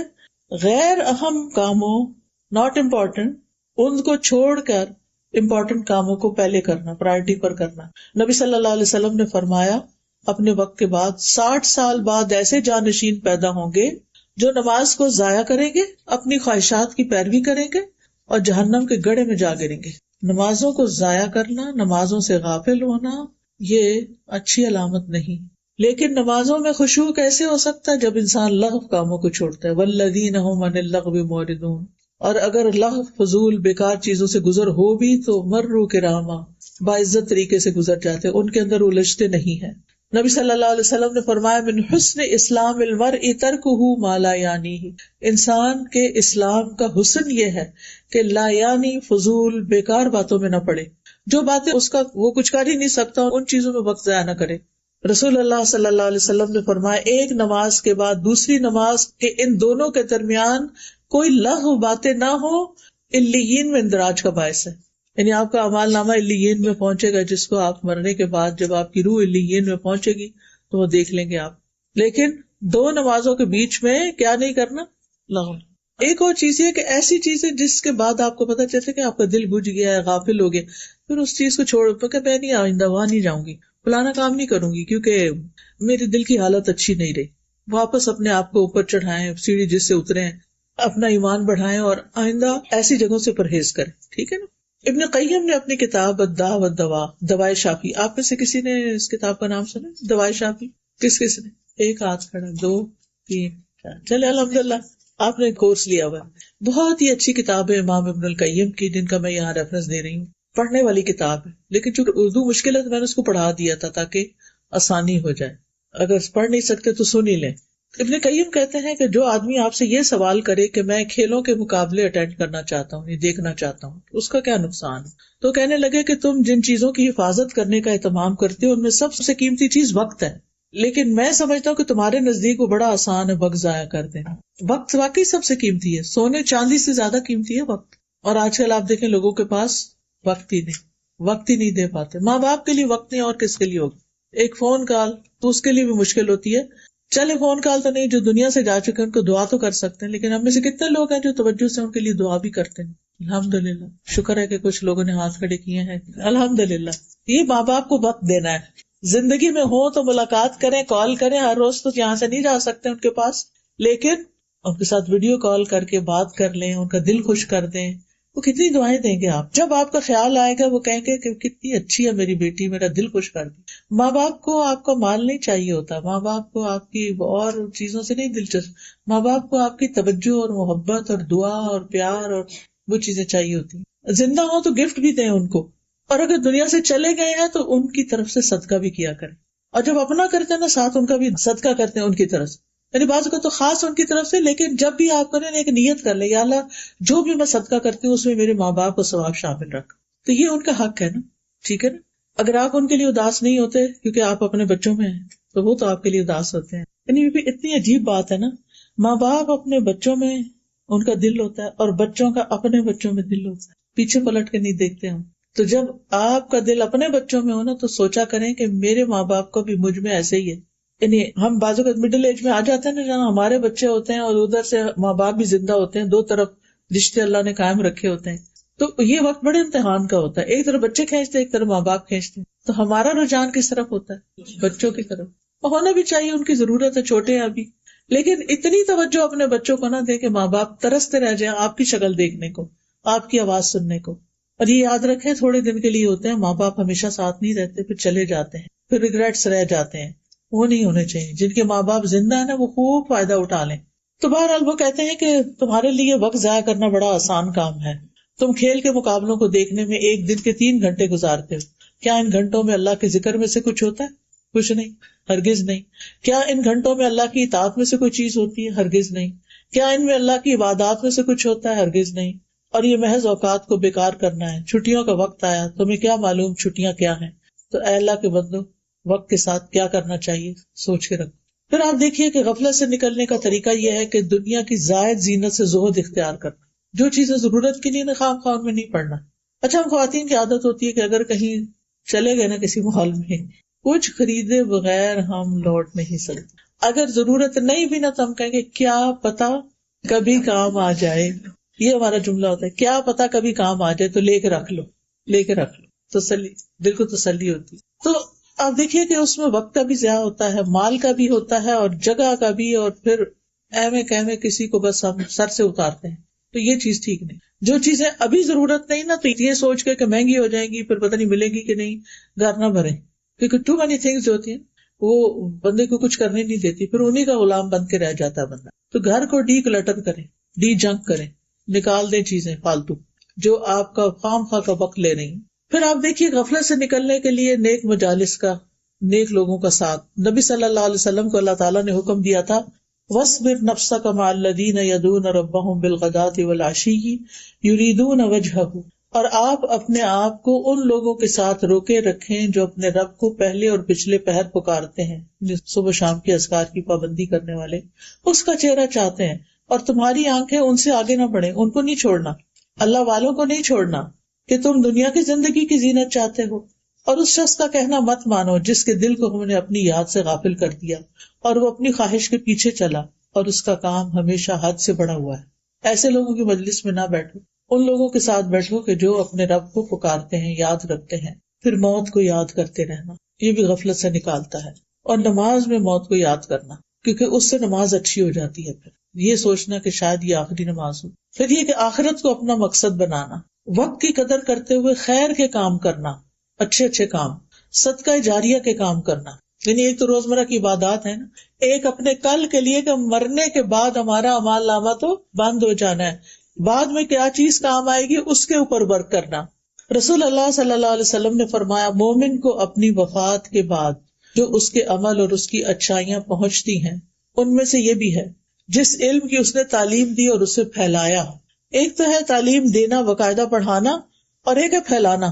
غیر اہم کاموں، ناٹ امپورٹنٹ، ان کو چھوڑ کر امپورٹنٹ کاموں کو پہلے کرنا، پرائرٹی پر کرنا. نبی صلی اللہ علیہ وسلم نے فرمایا اپنے وقت کے بعد 60 سال بعد ایسے جانشین پیدا ہوں گے جو نماز کو ضائع کریں گے، اپنی خواہشات کی پیروی کریں گے اور جہنم کے گڑھے میں جا گریں گے. نمازوں کو ضائع کرنا، نمازوں سے غافل ہونا، یہ اچھی علامت نہیں. لیکن نمازوں میں خشوع کیسے ہو سکتا ہے؟ جب انسان لغو کاموں کو چھوڑتا ہے. والذین هم عن اللغو معرضون. اور اگر لغو، فضول، بیکار چیزوں سے گزر ہو بھی تو مروا کراما، باعزت طریقے سے گزر جاتے، ان کے اندر الجھتے نہیں ہیں. نبی صلی اللہ علیہ وسلم نے فرمایا من حسن اسلام المرء ترکہ ما لا یعنیہ. انسان کے اسلام کا حسن یہ ہے کہ لا یعنی، فضول، بیکار باتوں میں نہ پڑے. جو باتیں اس کا وہ کچھ کر ہی نہیں سکتا ان چیزوں میں وقت ضائع نہ کرے. رسول اللہ صلی اللہ علیہ وسلم نے فرمایا ایک نماز کے بعد دوسری نماز کے ان دونوں کے درمیان کوئی لغو باتیں نہ ہو، علیین میں اندراج کا باعث ہے. یعنی آپ کا اعمال نامہ علیین میں پہنچے گا، جس کو آپ مرنے کے بعد جب آپ کی روح علیین میں پہنچے گی تو وہ دیکھ لیں گے آپ. لیکن 2 نمازوں کے بیچ میں کیا نہیں کرنا؟ لغو. ایک اور چیز یہ کہ ایسی چیزیں جس کے بعد آپ کو پتا چلتا کہ آپ کا دل بجھ گیا ہے، غافل ہو گئے، پھر اس چیز کو چھوڑ کہ میں نہیں آئندہ وہاں نہیں جاؤں گی، فلانا کام نہیں کروں گی کیونکہ میرے دل کی حالت اچھی نہیں رہی. واپس اپنے آپ کو اوپر چڑھائیں، سیڑھی جس سے اترے ہیں، اپنا ایمان بڑھائیں اور آئندہ ایسی جگہوں سے پرہیز کریں. ٹھیک ہے نا. ابن قیم نے اپنی کتاب الداء والدواء، دوائے شافی، آپ میں سے کسی نے اس کتاب کا نام سنا؟ دوائے شافی کس نے؟ ایک ہاتھ کھڑا، 2 3 4، چلے الحمدللہ آپ نے کورس لیا ہوا. بہت ہی اچھی کتاب ہے امام ابن القیم کی، جن کا میں یہاں ریفرنس دے رہی ہوں. پڑھنے والی کتاب ہے، لیکن چونکہ اردو مشکل ہے تو میں نے اس کو پڑھا دیا تھا تاکہ آسانی ہو جائے. اگر پڑھ نہیں سکتے تو سن ہی لیں. ابن قیم کہتے ہیں کہ جو آدمی آپ سے یہ سوال کرے کہ میں کھیلوں کے مقابلے اٹینڈ کرنا چاہتا ہوں، یہ دیکھنا چاہتا ہوں، اس کا کیا نقصان ہے؟ تو کہنے لگے کہ تم جن چیزوں کی حفاظت کرنے کا اہتمام کرتے ہو ان میں سب سے قیمتی چیز وقت ہے، لیکن میں سمجھتا ہوں کہ تمہارے نزدیک وہ بڑا آسان ہے وقت ضائع کر دینا. وقت واقعی سب سے قیمتی ہے، سونے چاندی سے زیادہ قیمتی ہے وقت. اور آج کل آپ دیکھیں لوگوں کے پاس وقت ہی نہیں دے پاتے. ماں باپ کے لیے وقت نہیں اور کس کے لیے ہوگا؟ ایک فون کال تو اس کے لیے بھی مشکل ہوتی ہے. چلے فون کال تو نہیں، جو دنیا سے جا چکے ہیں ان کو دعا تو کر سکتے ہیں، لیکن ہم میں سے کتنے لوگ ہیں جو توجہ سے ان کے لیے دعا بھی کرتے ہیں؟ الحمدللہ، شکر ہے کہ کچھ لوگوں نے ہاتھ کھڑے کیے ہیں. الحمدللہ. یہ ماں باپ کو وقت دینا ہے. زندگی میں ہو تو ملاقات کریں، کال کریں. ہر روز تو یہاں سے نہیں جا سکتے ان کے پاس، لیکن ان کے ساتھ ویڈیو کال کر کے بات کر لیں، ان کا دل خوش کر دیں. وہ کتنی دعائیں دیں گے آپ. جب آپ کا خیال آئے گا وہ کہیں گے کہ کتنی اچھی ہے میری بیٹی، میرا دل خوش کر دی. ماں باپ کو آپ کا مال نہیں چاہیے ہوتا، ماں باپ کو آپ کی اور چیزوں سے نہیں دلچسپ، ماں باپ کو آپ کی توجہ اور محبت اور دعا اور پیار اور وہ چیزیں چاہیے ہوتی. زندہ ہو تو گفٹ بھی دیں ان کو، اور اگر دنیا سے چلے گئے ہیں تو ان کی طرف سے صدقہ بھی کیا کریں. اور جب اپنا کرتے ہیں نا ساتھ ان کا بھی صدقہ کرتے ہیں ان کی طرف سے، یعنی بعض کو تو خاص ان کی طرف سے، لیکن جب بھی آپ کریں ایک نیت کر لیں، یا اللہ جو بھی میں صدقہ کرتی ہوں اس میں میرے ماں باپ کو ثواب شامل رکھ. تو یہ ان کا حق ہے نا. ٹھیک ہے نا. اگر آپ ان کے لیے اداس نہیں ہوتے کیونکہ آپ اپنے بچوں میں ہیں تو وہ تو آپ کے لیے اداس ہوتے ہیں. یعنی یہ بھی اتنی عجیب بات ہے نا. ماں باپ اپنے بچوں میں ان کا دل ہوتا ہے اور بچوں کا اپنے بچوں میں دل ہوتا ہے، پیچھے پلٹ کے نہیں دیکھتے ہم. تو جب آپ کا دل اپنے بچوں میں ہو نا تو سوچا کریں کہ میرے ماں باپ کو بھی مجھ میں ایسے ہی ہے. یعنی ہم بازو کا مڈل ایج میں آ جاتے ہیں نا جہاں ہمارے بچے ہوتے ہیں اور ادھر سے ماں باپ بھی زندہ ہوتے ہیں، 2 طرف رشتے اللہ نے قائم رکھے ہوتے ہیں. تو یہ وقت بڑے امتحان کا ہوتا ہے. ایک طرف بچے کھینچتے ہیں، ایک طرف ماں باپ کھینچتے ہیں. تو ہمارا رجحان کس طرف ہوتا ہے؟ بچوں کی طرف. ہونا بھی چاہیے، ان کی ضرورت ہے، چھوٹے ہیں ابھی. لیکن اتنی توجہ اپنے بچوں کو نہ دے کہ ماں باپ ترستے رہ جائیں آپ کی شکل دیکھنے کو، آپ کی آواز سننے کو. اور یہ یاد رکھیں تھوڑے دن کے لیے ہوتے ہیں، ماں باپ ہمیشہ ساتھ نہیں رہتے، پھر چلے جاتے ہیں، پھر ریگریٹس رہ جاتے ہیں. وہ نہیں ہونے چاہیے. جن کے ماں باپ زندہ ہے نا وہ خوب فائدہ اٹھا لیں. تو بہرحال وہ کہتے ہیں کہ تمہارے لیے وقت ضائع کرنا بڑا آسان کام ہے. تم کھیل کے مقابلوں کو دیکھنے میں ایک دن کے 3 گھنٹے گزارتے ہو. کیا ان گھنٹوں میں اللہ کے ذکر میں سے کچھ ہوتا ہے؟ کچھ نہیں، ہرگز نہیں. کیا ان گھنٹوں میں اللہ کی اطاعت میں سے کوئی چیز ہوتی ہے؟ ہرگز نہیں. کیا ان میں اللہ کی عبادات میں سے کچھ ہوتا ہے؟ ہرگز نہیں. اور یہ محض اوقات کو بیکار کرنا ہے. چھٹیوں کا وقت آیا، تمہیں کیا معلوم چھٹیاں کیا ہیں. تو اے اللہ کے بندو، وقت کے ساتھ کیا کرنا چاہیے سوچ کے رکھو. پھر آپ دیکھیے کہ غفلت سے نکلنے کا طریقہ یہ ہے کہ دنیا کی زائد زینت سے زہد اختیار کرنا. جو چیزیں ضرورت کی نہیں خام خام میں نہیں پڑنا. اچھا ہم خواتین کی عادت ہوتی ہے کہ اگر کہیں چلے گئے نا کسی مال میں، کچھ خریدے بغیر ہم لوٹ نہیں سکتے. اگر ضرورت نہیں بھی نا تو ہم کہیں گے کیا پتا کبھی کام آ جائے. یہ ہمارا جملہ ہوتا ہے، کیا پتا کبھی کام آ جائے تو لے کے رکھ لو، لے کے رکھ لو. تسلی، دل کو تسلی ہوتی. تو آپ دیکھیے کہ اس میں وقت کا بھی ضیاع ہوتا ہے، مال کا بھی ہوتا ہے اور جگہ کا بھی، اور پھر ایویں کہویں کسی کو بس ہم سر سے اتارتے ہیں. تو یہ چیز ٹھیک نہیں. جو چیزیں ابھی ضرورت نہیں نا تو یہ سوچ کے کہ مہنگی ہو جائیں گی پھر پتہ نہیں ملے گی کہ نہیں، گھر نہ بھریں. کیونکہ ٹو مینی تھنگس جو ہوتی ہیں وہ بندے کو کچھ کرنے نہیں دیتی، پھر انہیں کا غلام بن کے رہ جاتا ہے بندہ. تو گھر کو ڈی کلٹر کریں، ڈی جنک کریں، نکال دیں چیزیں فالتو جو آپ کا خام خواہ کا وقت لے رہی ہیں. پھر آپ دیکھیے غفلت سے نکلنے کے لیے نیک مجالس کا، نیک لوگوں کا ساتھ. نبی صلی اللہ علیہ وسلم کو اللہ تعالیٰ نے حکم دیا تھا وَاصْبِرْ نَفْسَكَ مَعَ الَّذِينَ يَدْعُونَ رَبَّهُمْ بِالْغَدَاةِ وَالْعَشِيِّ يُرِيدُونَ وَجْهَهُ. اور آپ اپنے آپ کو ان لوگوں کے ساتھ روکے رکھیں جو اپنے رب کو پہلے اور پچھلے پہر پکارتے ہیں، صبح شام کے اذکار کی پابندی کرنے والے اس کا چہرہ چاہتے ہیں. اور تمہاری آنکھیں ان سے آگے نہ بڑھیں، ان کو نہیں چھوڑنا، اللہ والوں کو نہیں چھوڑنا کہ تم دنیا کی زندگی کی زینت چاہتے ہو. اور اس شخص کا کہنا مت مانو جس کے دل کو ہم نے اپنی یاد سے غافل کر دیا اور وہ اپنی خواہش کے پیچھے چلا اور اس کا کام ہمیشہ حد سے بڑا ہوا ہے. ایسے لوگوں کی مجلس میں نہ بیٹھو، ان لوگوں کے ساتھ بیٹھو کہ جو اپنے رب کو پکارتے ہیں، یاد رکھتے ہیں. پھر موت کو یاد کرتے رہنا، یہ بھی غفلت سے نکالتا ہے. اور نماز میں موت کو یاد کرنا، کیونکہ اس سے نماز اچھی ہو جاتی ہے. پھر یہ سوچنا کہ شاید یہ آخری نماز ہو. پھر یہ کہ آخرت کو اپنا مقصد بنانا، وقت کی قدر کرتے ہوئے خیر کے کام کرنا، اچھے اچھے کام، صدقہ جاریہ کے کام کرنا. یعنی ایک تو روزمرہ کی عبادات ہے نا، ایک اپنے کل کے لیے کہ مرنے کے بعد ہمارا اعمال نامہ تو بند ہو جانا ہے، بعد میں کیا چیز کام آئے گی اس کے اوپر ورک کرنا. رسول اللہ صلی اللہ علیہ وسلم نے فرمایا مومن کو اپنی وفات کے بعد جو اس کے عمل اور اس کی اچھائیاں پہنچتی ہیں ان میں سے یہ بھی ہے جس علم کی اس نے تعلیم دی اور اسے پھیلایا. ایک تو ہے تعلیم دینا، باقاعدہ پڑھانا، اور ایک ہے پھیلانا.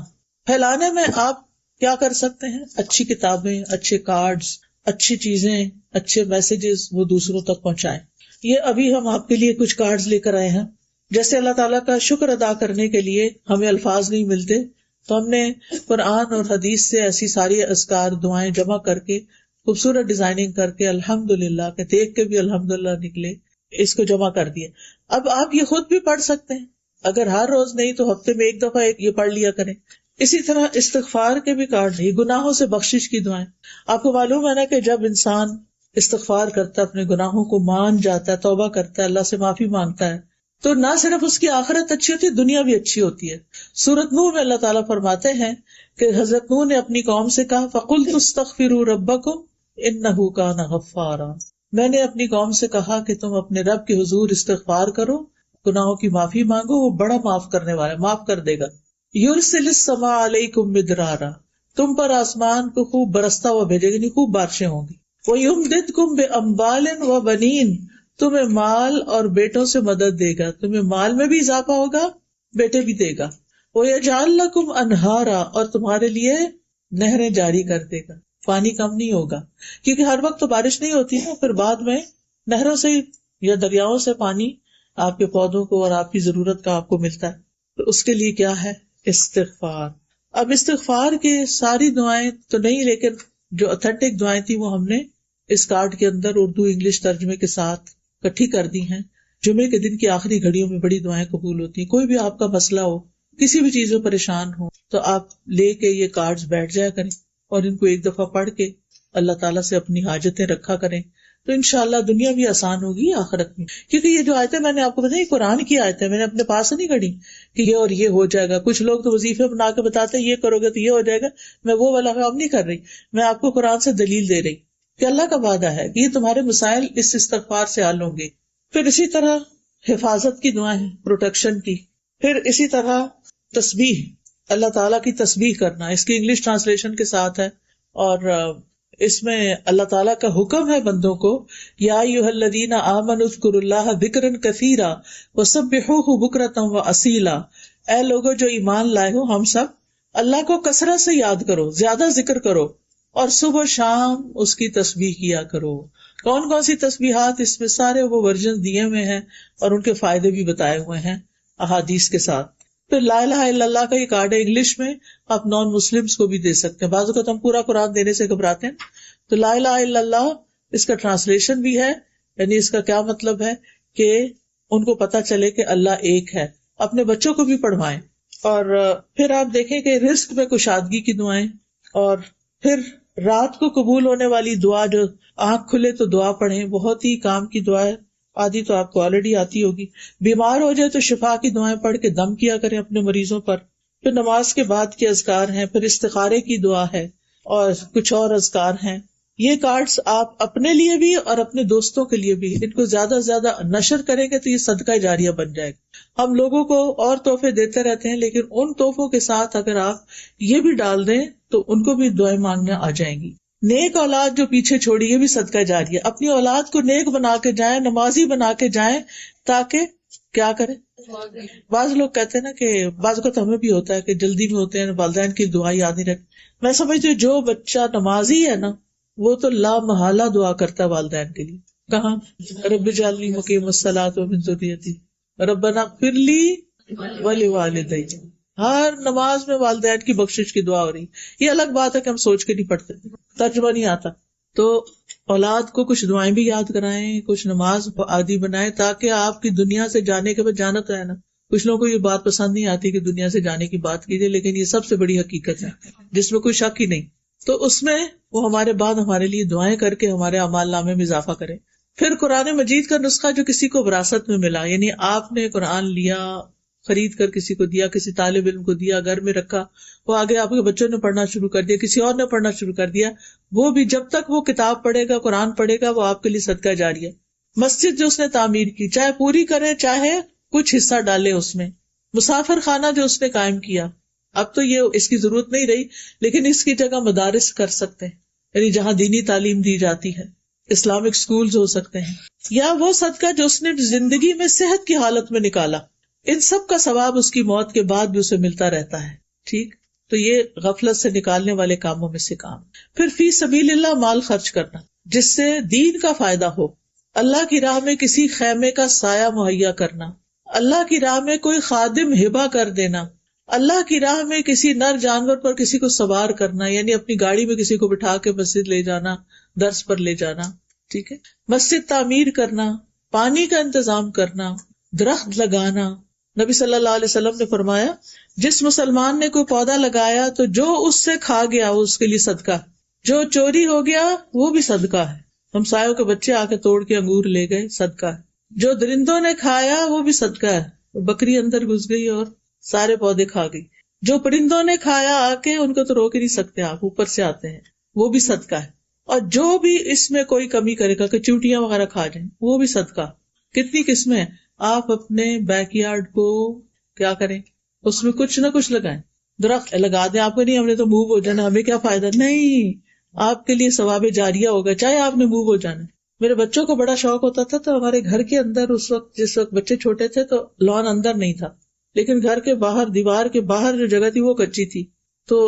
پھیلانے میں آپ کیا کر سکتے ہیں؟ اچھی کتابیں، اچھے کارڈز، اچھی چیزیں، اچھے میسیجز وہ دوسروں تک پہنچائیں. یہ ابھی ہم آپ کے لیے کچھ کارڈز لے کر آئے ہیں. جیسے اللہ تعالیٰ کا شکر ادا کرنے کے لیے ہمیں الفاظ نہیں ملتے تو ہم نے قرآن اور حدیث سے ایسی ساری اذکار دعائیں جمع کر کے خوبصورت ڈیزائننگ کر کے الحمدللہ کہ دیکھ کے بھی الحمدللہ نکلے، اس کو جمع کر دیا. اب آپ یہ خود بھی پڑھ سکتے ہیں، اگر ہر روز نہیں تو ہفتے میں ایک دفعہ یہ پڑھ لیا کریں. اسی طرح استغفار کے بھی کارڈ ہیں، گناہوں سے بخشش کی دعائیں. آپ کو معلوم ہے نا کہ جب انسان استغفار کرتا ہے، اپنے گناہوں کو مان جاتا ہے، توبہ کرتا ہے، اللہ سے معافی مانگتا ہے، تو نہ صرف اس کی آخرت اچھی ہوتی ہے، دنیا بھی اچھی ہوتی ہے. سورۃ نوح میں اللہ تعالیٰ فرماتے ہیں کہ حضرت نوح نے اپنی قوم سے کہا فَقُلْتُ اسْتَغْفِرُوا رَبَّكُمْ إِنَّهُ كَانَ غَفَّارًا. میں نے اپنی قوم سے کہا کہ تم اپنے رب کے حضور استغفار کرو، گناہوں کی معافی مانگو، وہ بڑا معاف کرنے والا ہے، معاف کر دے گا. یرسل السماء علیکم مدرارا، تم پر آسمان کو خوب برستا ہوا بھیجے گا، یعنی خوب بارشیں ہوں گی. وَيُمْدِدْكُمْ بِأَمْوَالٍ وَبَنِينَ، تمہیں مال اور بیٹوں سے مدد دے گا، تمہیں مال میں بھی اضافہ ہوگا، بیٹے بھی دے گا. وَيَجْعَلْ لَكُمْ أَنْهَارًا، اور تمہارے لیے نہریں جاری کر دے گا، پانی کم نہیں ہوگا، کیونکہ ہر وقت تو بارش نہیں ہوتی نا، پھر بعد میں نہروں سے یا دریاؤں سے پانی آپ کے پودوں کو اور آپ کی ضرورت کا آپ کو ملتا ہے. تو اس کے لیے کیا ہے؟ استغفار. اب استغفار کے ساری دعائیں تو نہیں، لیکن جو اتھینٹک دعائیں تھی وہ ہم نے اس کارڈ کے اندر اردو انگلش ترجمے کے ساتھ اکٹھی کر دی ہیں. جمعے کے دن کی آخری گھڑیوں میں بڑی دعائیں قبول ہوتی ہیں. کوئی بھی آپ کا مسئلہ ہو، کسی بھی چیز میں پریشان ہو تو آپ لے کے یہ کارڈز بیٹھ جایا کریں اور ان کو ایک دفعہ پڑھ کے اللہ تعالیٰ سے اپنی حاجتیں رکھا کریں، تو انشاءاللہ دنیا بھی آسان ہوگی آخرت میں. کیونکہ یہ جو آیتیں میں نے آپ کو بتائی قرآن کی آیتیں، میں نے اپنے پاس سے نہیں گھڑی کہ یہ اور یہ ہو جائے گا. کچھ لوگ تو وظیفے بنا کے بتاتے ہیں یہ کرو گے تو یہ ہو جائے گا. میں وہ والا کام نہیں کر رہی، میں آپ کو قرآن سے دلیل دے رہی کہ اللہ کا وعدہ ہے کہ یہ تمہارے مسائل اس استغفار سے حل ہوں گے. پھر اسی طرح حفاظت کی دعائیں، پروٹیکشن کی. پھر اسی طرح تسبیح، اللہ تعالیٰ کی تسبیح کرنا، اس کی انگلش ٹرانسلیشن کے ساتھ ہے، اور اس میں اللہ تعالیٰ کا حکم ہے بندوں کو یا ایھا الذین آمنوا اذکروا اللہ ذکرا کثیرا وسبحوہ بکرۃ واصیلا. اے لوگو جو ایمان لائے ہو، ہم سب اللہ کو کثرت سے یاد کرو، زیادہ ذکر کرو، اور صبح شام اس کی تسبیح کیا کرو. کون کون سی تسبیحات؟ اس میں سارے وہ ورژن دیے ہوئے ہیں اور ان کے فائدے بھی بتائے ہوئے ہیں احادیث کے ساتھ. پھر لا الہ الا اللہ کا یہ کارڈ ہے انگلش میں، آپ نان مسلمس کو بھی دے سکتے ہیں. بعض اوقات ہم پورا قرآن دینے سے گھبراتے ہیں، تو لا الہ الا اللہ اس کا ٹرانسلیشن بھی ہے، یعنی اس کا کیا مطلب ہے کہ ان کو پتا چلے کہ اللہ ایک ہے. اپنے بچوں کو بھی پڑھوائیں. اور پھر آپ دیکھیں کہ رزق میں کشادگی کی دعائیں، اور پھر رات کو قبول ہونے والی دعا، جو آنکھ کھلے تو دعا پڑھیں، بہت ہی کام کی دعا ہے. آدھی تو آپ کو آلریڈی آتی ہوگی. بیمار ہو جائے تو شفا کی دعائیں پڑھ کے دم کیا کریں اپنے مریضوں پر. پھر نماز کے بعد کے اذکار ہیں، پھر استخارے کی دعا ہے اور کچھ اور اذکار ہیں. یہ کارڈز آپ اپنے لیے بھی اور اپنے دوستوں کے لیے بھی ان کو زیادہ سے زیادہ نشر کریں گے تو یہ صدقہ جاریہ بن جائے گا. ہم لوگوں کو اور تحفے دیتے رہتے ہیں، لیکن ان تحفوں کے ساتھ اگر آپ یہ بھی ڈال دیں تو ان کو بھی دعائیں مانگنے آ جائیں گی. نیک اولاد جو پیچھے چھوڑی، یہ بھی صدقہ جاریہ. اپنی اولاد کو نیک بنا کے جائیں، نمازی بنا کے جائیں، تاکہ کیا کریں. بعض لوگ کہتے ہیں نا کہ بعض اوقات ہمیں بھی ہوتا ہے کہ جلدی میں ہوتے ہیں، والدین کی دعا یاد نہیں رکھتے. میں سمجھتی ہوں جو بچہ نمازی ہے نا وہ تو لا محالہ دعا کرتا ہے والدین کے لیے. کہاں رب اجعلنی مقیم الصلاۃ ومن ذریتی ربنا اغفر لی ولوالدی. ہر نماز میں والدین کی بخشش کی دعا ہو رہی. یہ الگ بات ہے کہ ہم سوچ کے نہیں پڑھتے، ترجمہ نہیں آتا، تو اولاد کو کچھ دعائیں بھی یاد کرائیں، کچھ نماز عادی بنائیں، تاکہ آپ کی دنیا سے جانے کے بعد جانا تو ہے نا. کچھ لوگوں کو یہ بات پسند نہیں آتی کہ دنیا سے جانے کی بات کیجیے، لیکن یہ سب سے بڑی حقیقت ہے جس میں کوئی شک ہی نہیں. تو اس میں وہ ہمارے بعد ہمارے لیے دعائیں کر کے ہمارے اعمال نامے میں اضافہ کریں. پھر قرآن مجید کا نسخہ جو کسی کو وراثت میں ملا، یعنی آپ نے قرآن لیا، خرید کر کسی کو دیا، کسی طالب علم کو دیا، گھر میں رکھا، وہ آگے آپ کے بچوں نے پڑھنا شروع کر دیا، کسی اور نے پڑھنا شروع کر دیا، وہ بھی جب تک وہ کتاب پڑھے گا، قرآن پڑھے گا، وہ آپ کے لیے صدقہ جاریہ. مسجد جو اس نے تعمیر کی، چاہے پوری کرے چاہے کچھ حصہ ڈالے اس میں. مسافر خانہ جو اس نے قائم کیا، اب تو یہ اس کی ضرورت نہیں رہی، لیکن اس کی جگہ مدارس کر سکتے ہیں، یعنی جہاں دینی تعلیم دی جاتی ہے. اسلامک سکولز ہو سکتے ہیں، یا وہ صدقہ جو اس نے زندگی میں صحت کی حالت میں نکالا. ان سب کا ثواب اس کی موت کے بعد بھی اسے ملتا رہتا ہے. ٹھیک، تو یہ غفلت سے نکالنے والے کاموں میں سے کام. پھر فی سبیل اللہ مال خرچ کرنا جس سے دین کا فائدہ ہو. اللہ کی راہ میں کسی خیمے کا سایہ مہیا کرنا، اللہ کی راہ میں کوئی خادم ہبہ کر دینا، اللہ کی راہ میں کسی نر جانور پر کسی کو سوار کرنا، یعنی اپنی گاڑی میں کسی کو بٹھا کے مسجد لے جانا، درس پر لے جانا. ٹھیک ہے، مسجد تعمیر کرنا، پانی کا انتظام کرنا، درخت لگانا. نبی صلی اللہ علیہ وسلم نے فرمایا جس مسلمان نے کوئی پودا لگایا تو جو اس سے کھا گیا وہ اس کے لیے صدقہ، جو چوری ہو گیا وہ بھی صدقہ ہے. ہمسایوں کے بچے آ کے توڑ کے انگور لے گئے، صدقہ ہے. جو درندوں نے کھایا وہ بھی صدقہ ہے، بکری اندر گھس گئی اور سارے پودے کھا گئی. جو پرندوں نے کھایا آ کے، ان کو تو روک ہی نہیں سکتے، آپ اوپر سے آتے ہیں، وہ بھی صدقہ ہے. اور جو بھی اس میں کوئی کمی کرے گا کہ چیونٹیاں وغیرہ کھا جائیں، وہ بھی صدقہ. کتنی قسمیں. آپ اپنے بیک یارڈ کو کیا کریں، اس میں کچھ نہ کچھ لگائیں، درخت لگا دیں. آپ کو نہیں ہم نے تو موو ہو جانا، ہمیں کیا فائدہ، نہیں، آپ کے لیے ثواب جاریہ ہوگا چاہے آپ نے موو ہو جانا. میرے بچوں کو بڑا شوق ہوتا تھا، تو ہمارے گھر کے اندر اس وقت، جس وقت بچے چھوٹے تھے تو لان اندر نہیں تھا، لیکن گھر کے باہر، دیوار کے باہر جو جگہ تھی وہ کچی تھی. تو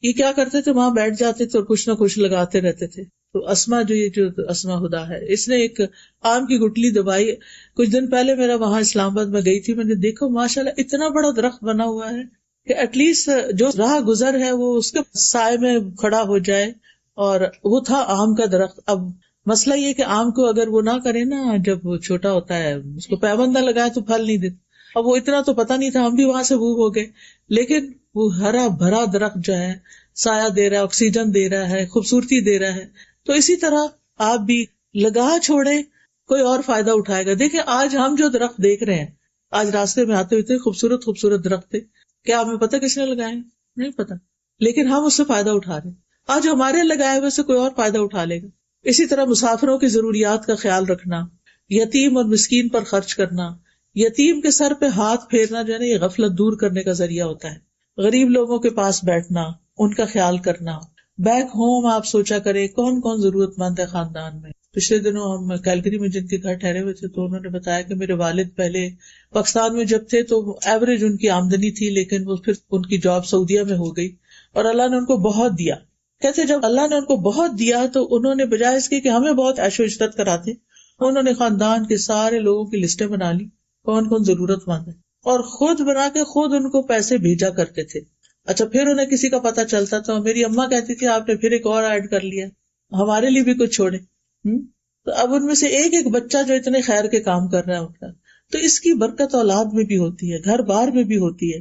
یہ کیا کرتے تھے، وہاں بیٹھ جاتے تھے اور کچھ نہ کچھ لگاتے رہتے تھے. تو اسما جو اسما ہدا ہے، اس نے ایک آم کی گٹلی دبائی. کچھ دن پہلے میرا وہاں اسلام آباد میں گئی تھی، میں نے دیکھا ماشاءاللہ اتنا بڑا درخت بنا ہوا ہے کہ ایٹ لیسٹ جو راہ گزر ہے وہ اس کے سائے میں کھڑا ہو جائے. اور وہ تھا آم کا درخت. اب مسئلہ یہ کہ آم کو اگر وہ نہ کرے نا، جب وہ چھوٹا ہوتا ہے اس کو پیوند نہ لگائے تو پھل نہیں دیتا. اب وہ اتنا تو پتا نہیں تھا، ہم بھی وہاں سے موو ہو گئے، لیکن وہ ہرا بھرا درخت جو ہے سایہ دے رہا ہے، آکسیجن دے رہا ہے، خوبصورتی دے رہا ہے. تو اسی طرح آپ بھی لگا چھوڑیں، کوئی اور فائدہ اٹھائے گا. دیکھیں آج ہم جو درخت دیکھ رہے ہیں، آج راستے میں آتے ہوئے خوبصورت خوبصورت درخت تھے، کیا ہمیں پتہ کس نے لگائے؟ نہیں پتا، لیکن ہم اس سے فائدہ اٹھا رہے ہیں. آج ہمارے لگائے ہوئے سے کوئی اور فائدہ اٹھا لے گا. اسی طرح مسافروں کی ضروریات کا خیال رکھنا، یتیم اور مسکین پر خرچ کرنا. یتیم کے سر پہ ہاتھ پھیرنا جو ہے نا، یہ غفلت دور کرنے کا ذریعہ ہوتا ہے. غریب لوگوں کے پاس بیٹھنا، ان کا خیال کرنا. بیک ہوم آپ سوچا کرے کون کون ضرورت مند ہے خاندان میں. پچھلے دنوں ہم کیلگری میں جن کے گھر ٹھہرے ہوئے تھے تو انہوں نے بتایا کہ میرے والد پہلے پاکستان میں جب تھے تو ایوریج ان کی آمدنی تھی، لیکن وہ پھر ان کی جاب سعودیہ میں ہو گئی اور اللہ نے ان کو بہت دیا. کہتے جب اللہ نے ان کو بہت دیا تو انہوں نے بجائے اس کے کہ ہمیں بہت عیش و عشرت کراتے، انہوں نے خاندان کے سارے لوگوں کی لسٹیں بنا لی کون کون ضرورت مند ہے، اور خود بنا کے خود ان کو پیسے بھیجا کرتے تھے. اچھا پھر انہیں کسی کا پتہ چلتا تو میری اماں کہتی تھی آپ نے پھر ایک اور ایڈ کر لیا، ہمارے لیے بھی کچھ چھوڑے. تو اب ان میں سے ایک ایک بچہ جو اتنے خیر کے کام کر رہا ہے ان کا، تو اس کی برکت اولاد میں بھی ہوتی ہے، گھر بار میں بھی ہوتی ہے.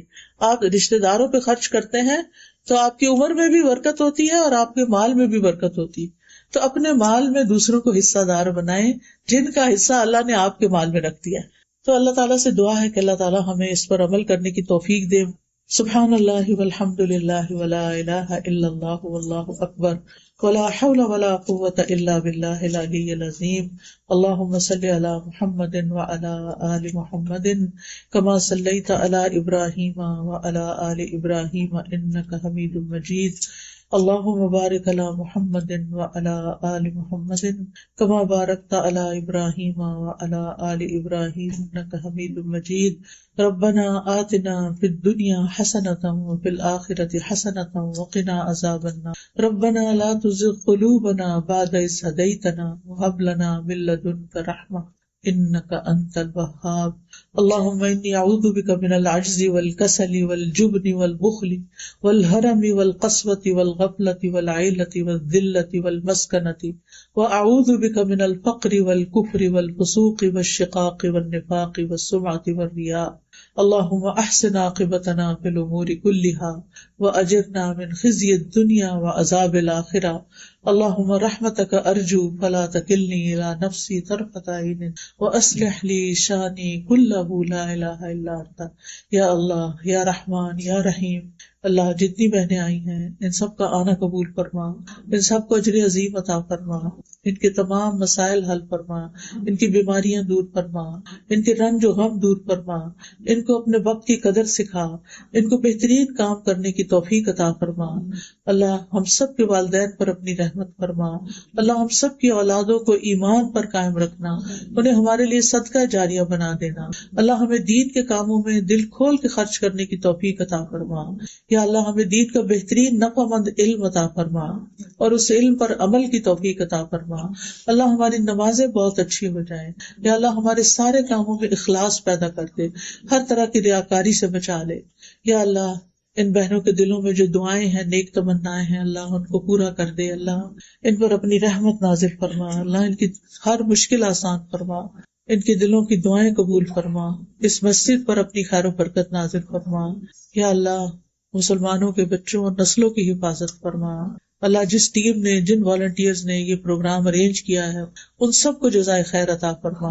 آپ رشتہ داروں پہ خرچ کرتے ہیں تو آپ کی عمر میں بھی برکت ہوتی ہے اور آپ کے مال میں بھی برکت ہوتی ہے. تو اپنے مال میں دوسروں کو حصہ دار بنائیں جن کا حصہ اللہ نے آپ کے مال میں رکھ دیا ہے. تو اللہ تعالیٰ سے دعا ہے کہ اللہ تعالیٰ ہمیں اس پر عمل کرنے کی توفیق دے. سبحان اللہ والحمد للہ ولا الہ الا اللہ واللہ اکبر ولا حول ولا قوة الا باللہ العلی العظیم. اللہم صلی علی محمد وعلی آل محمد کما صلیت علی ابراہیم وعلی آل ابراہیم انک حمید مجید. اللہم بارک علی محمد وعلی آل محمد کما بارکت علی ابراہیم وعلی آل ابراہیم انک حمید مجید. ربنا آتنا فی الدنیا حسنۃ وفی الآخرۃ حسنۃ وقنا عذاب النار. ربنا لا تزغ قلوبنا بعد إذ هديتنا وهب لنا من لدنك رحمة إنك أنت الوهاب. اللهم إني أعوذ بك من العجز والكسل والجبن والبخل والهرم والقسوة والغفلة والعيلة والذلة والمسكنة وأعوذ بك من الفقر والكفر والفسوق والشقاق والنفاق والسمعة والرياء. اللهم احسن عاقبتنا في الامور كلها واجرنا من خزي الدنيا وعذاب الاخرة. اللهم رحمتك ارجو فلا تكلني الى نفسي طرفة عين واصلح لي شاني كله لا اله الا انت. یا اللہ یا رحمان یا رحیم، اللہ جتنی بہنیں آئی ہیں ان سب کا آنا قبول فرما، ان سب کو اجر عظیم عطا فرما، ان کے تمام مسائل حل فرما، ان کی بیماریاں دور فرما، ان کے رنج و غم دور فرما، ان کو اپنے وقت کی قدر سکھا، ان کو بہترین کام کرنے کی توفیق عطا فرما. اللہ ہم سب کے والدین پر اپنی رحمت فرما. اللہ ہم سب کی اولادوں کو ایمان پر قائم رکھنا، انہیں ہمارے لیے صدقہ جاریہ بنا دینا. اللہ ہمیں دین کے کاموں میں دل کھول کے خرچ کرنے کی توفیق عطا فرما. یا اللہ ہمیں دین کا بہترین نفع مند علم عطا فرما اور اس علم پر عمل کی توفیق عطا فرما. اللہ ہماری نمازیں بہت اچھی ہو جائیں. یا اللہ ہمارے سارے کاموں میں اخلاص پیدا کر دے، ہر طرح کی ریاکاری سے بچا لے. یا اللہ ان بہنوں کے دلوں میں جو دعائیں ہیں، نیک تمنائیں ہیں، اللہ ان کو پورا کر دے. اللہ ان پر اپنی رحمت نازل فرما. اللہ ان کی ہر مشکل آسان فرما، ان کے دلوں کی دعائیں قبول فرما. اس مسجد پر اپنی خیر و برکت نازل فرما. یا اللہ مسلمانوں کے بچوں اور نسلوں کی حفاظت فرما. اللہ جس ٹیم نے، جن والنٹیئرز نے یہ پروگرام ارینج کیا ہے ان سب کو جزائے خیر عطا فرما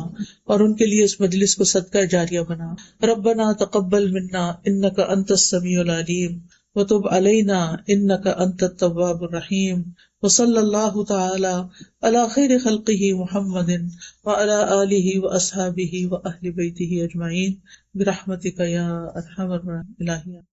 اور ان کے لیے اس مجلس کو صدقہ جاریہ بنا. ربنا تقبل منا انک انت السمیع العلیم وتب علینا انک انت التواب الرحیم. وصلی اللہ تعالی علی خیر خلقہ محمد وعلی آلہ واصحابہ واہل بیتہ اجمعین برحمتک یا ارحم الراحمین.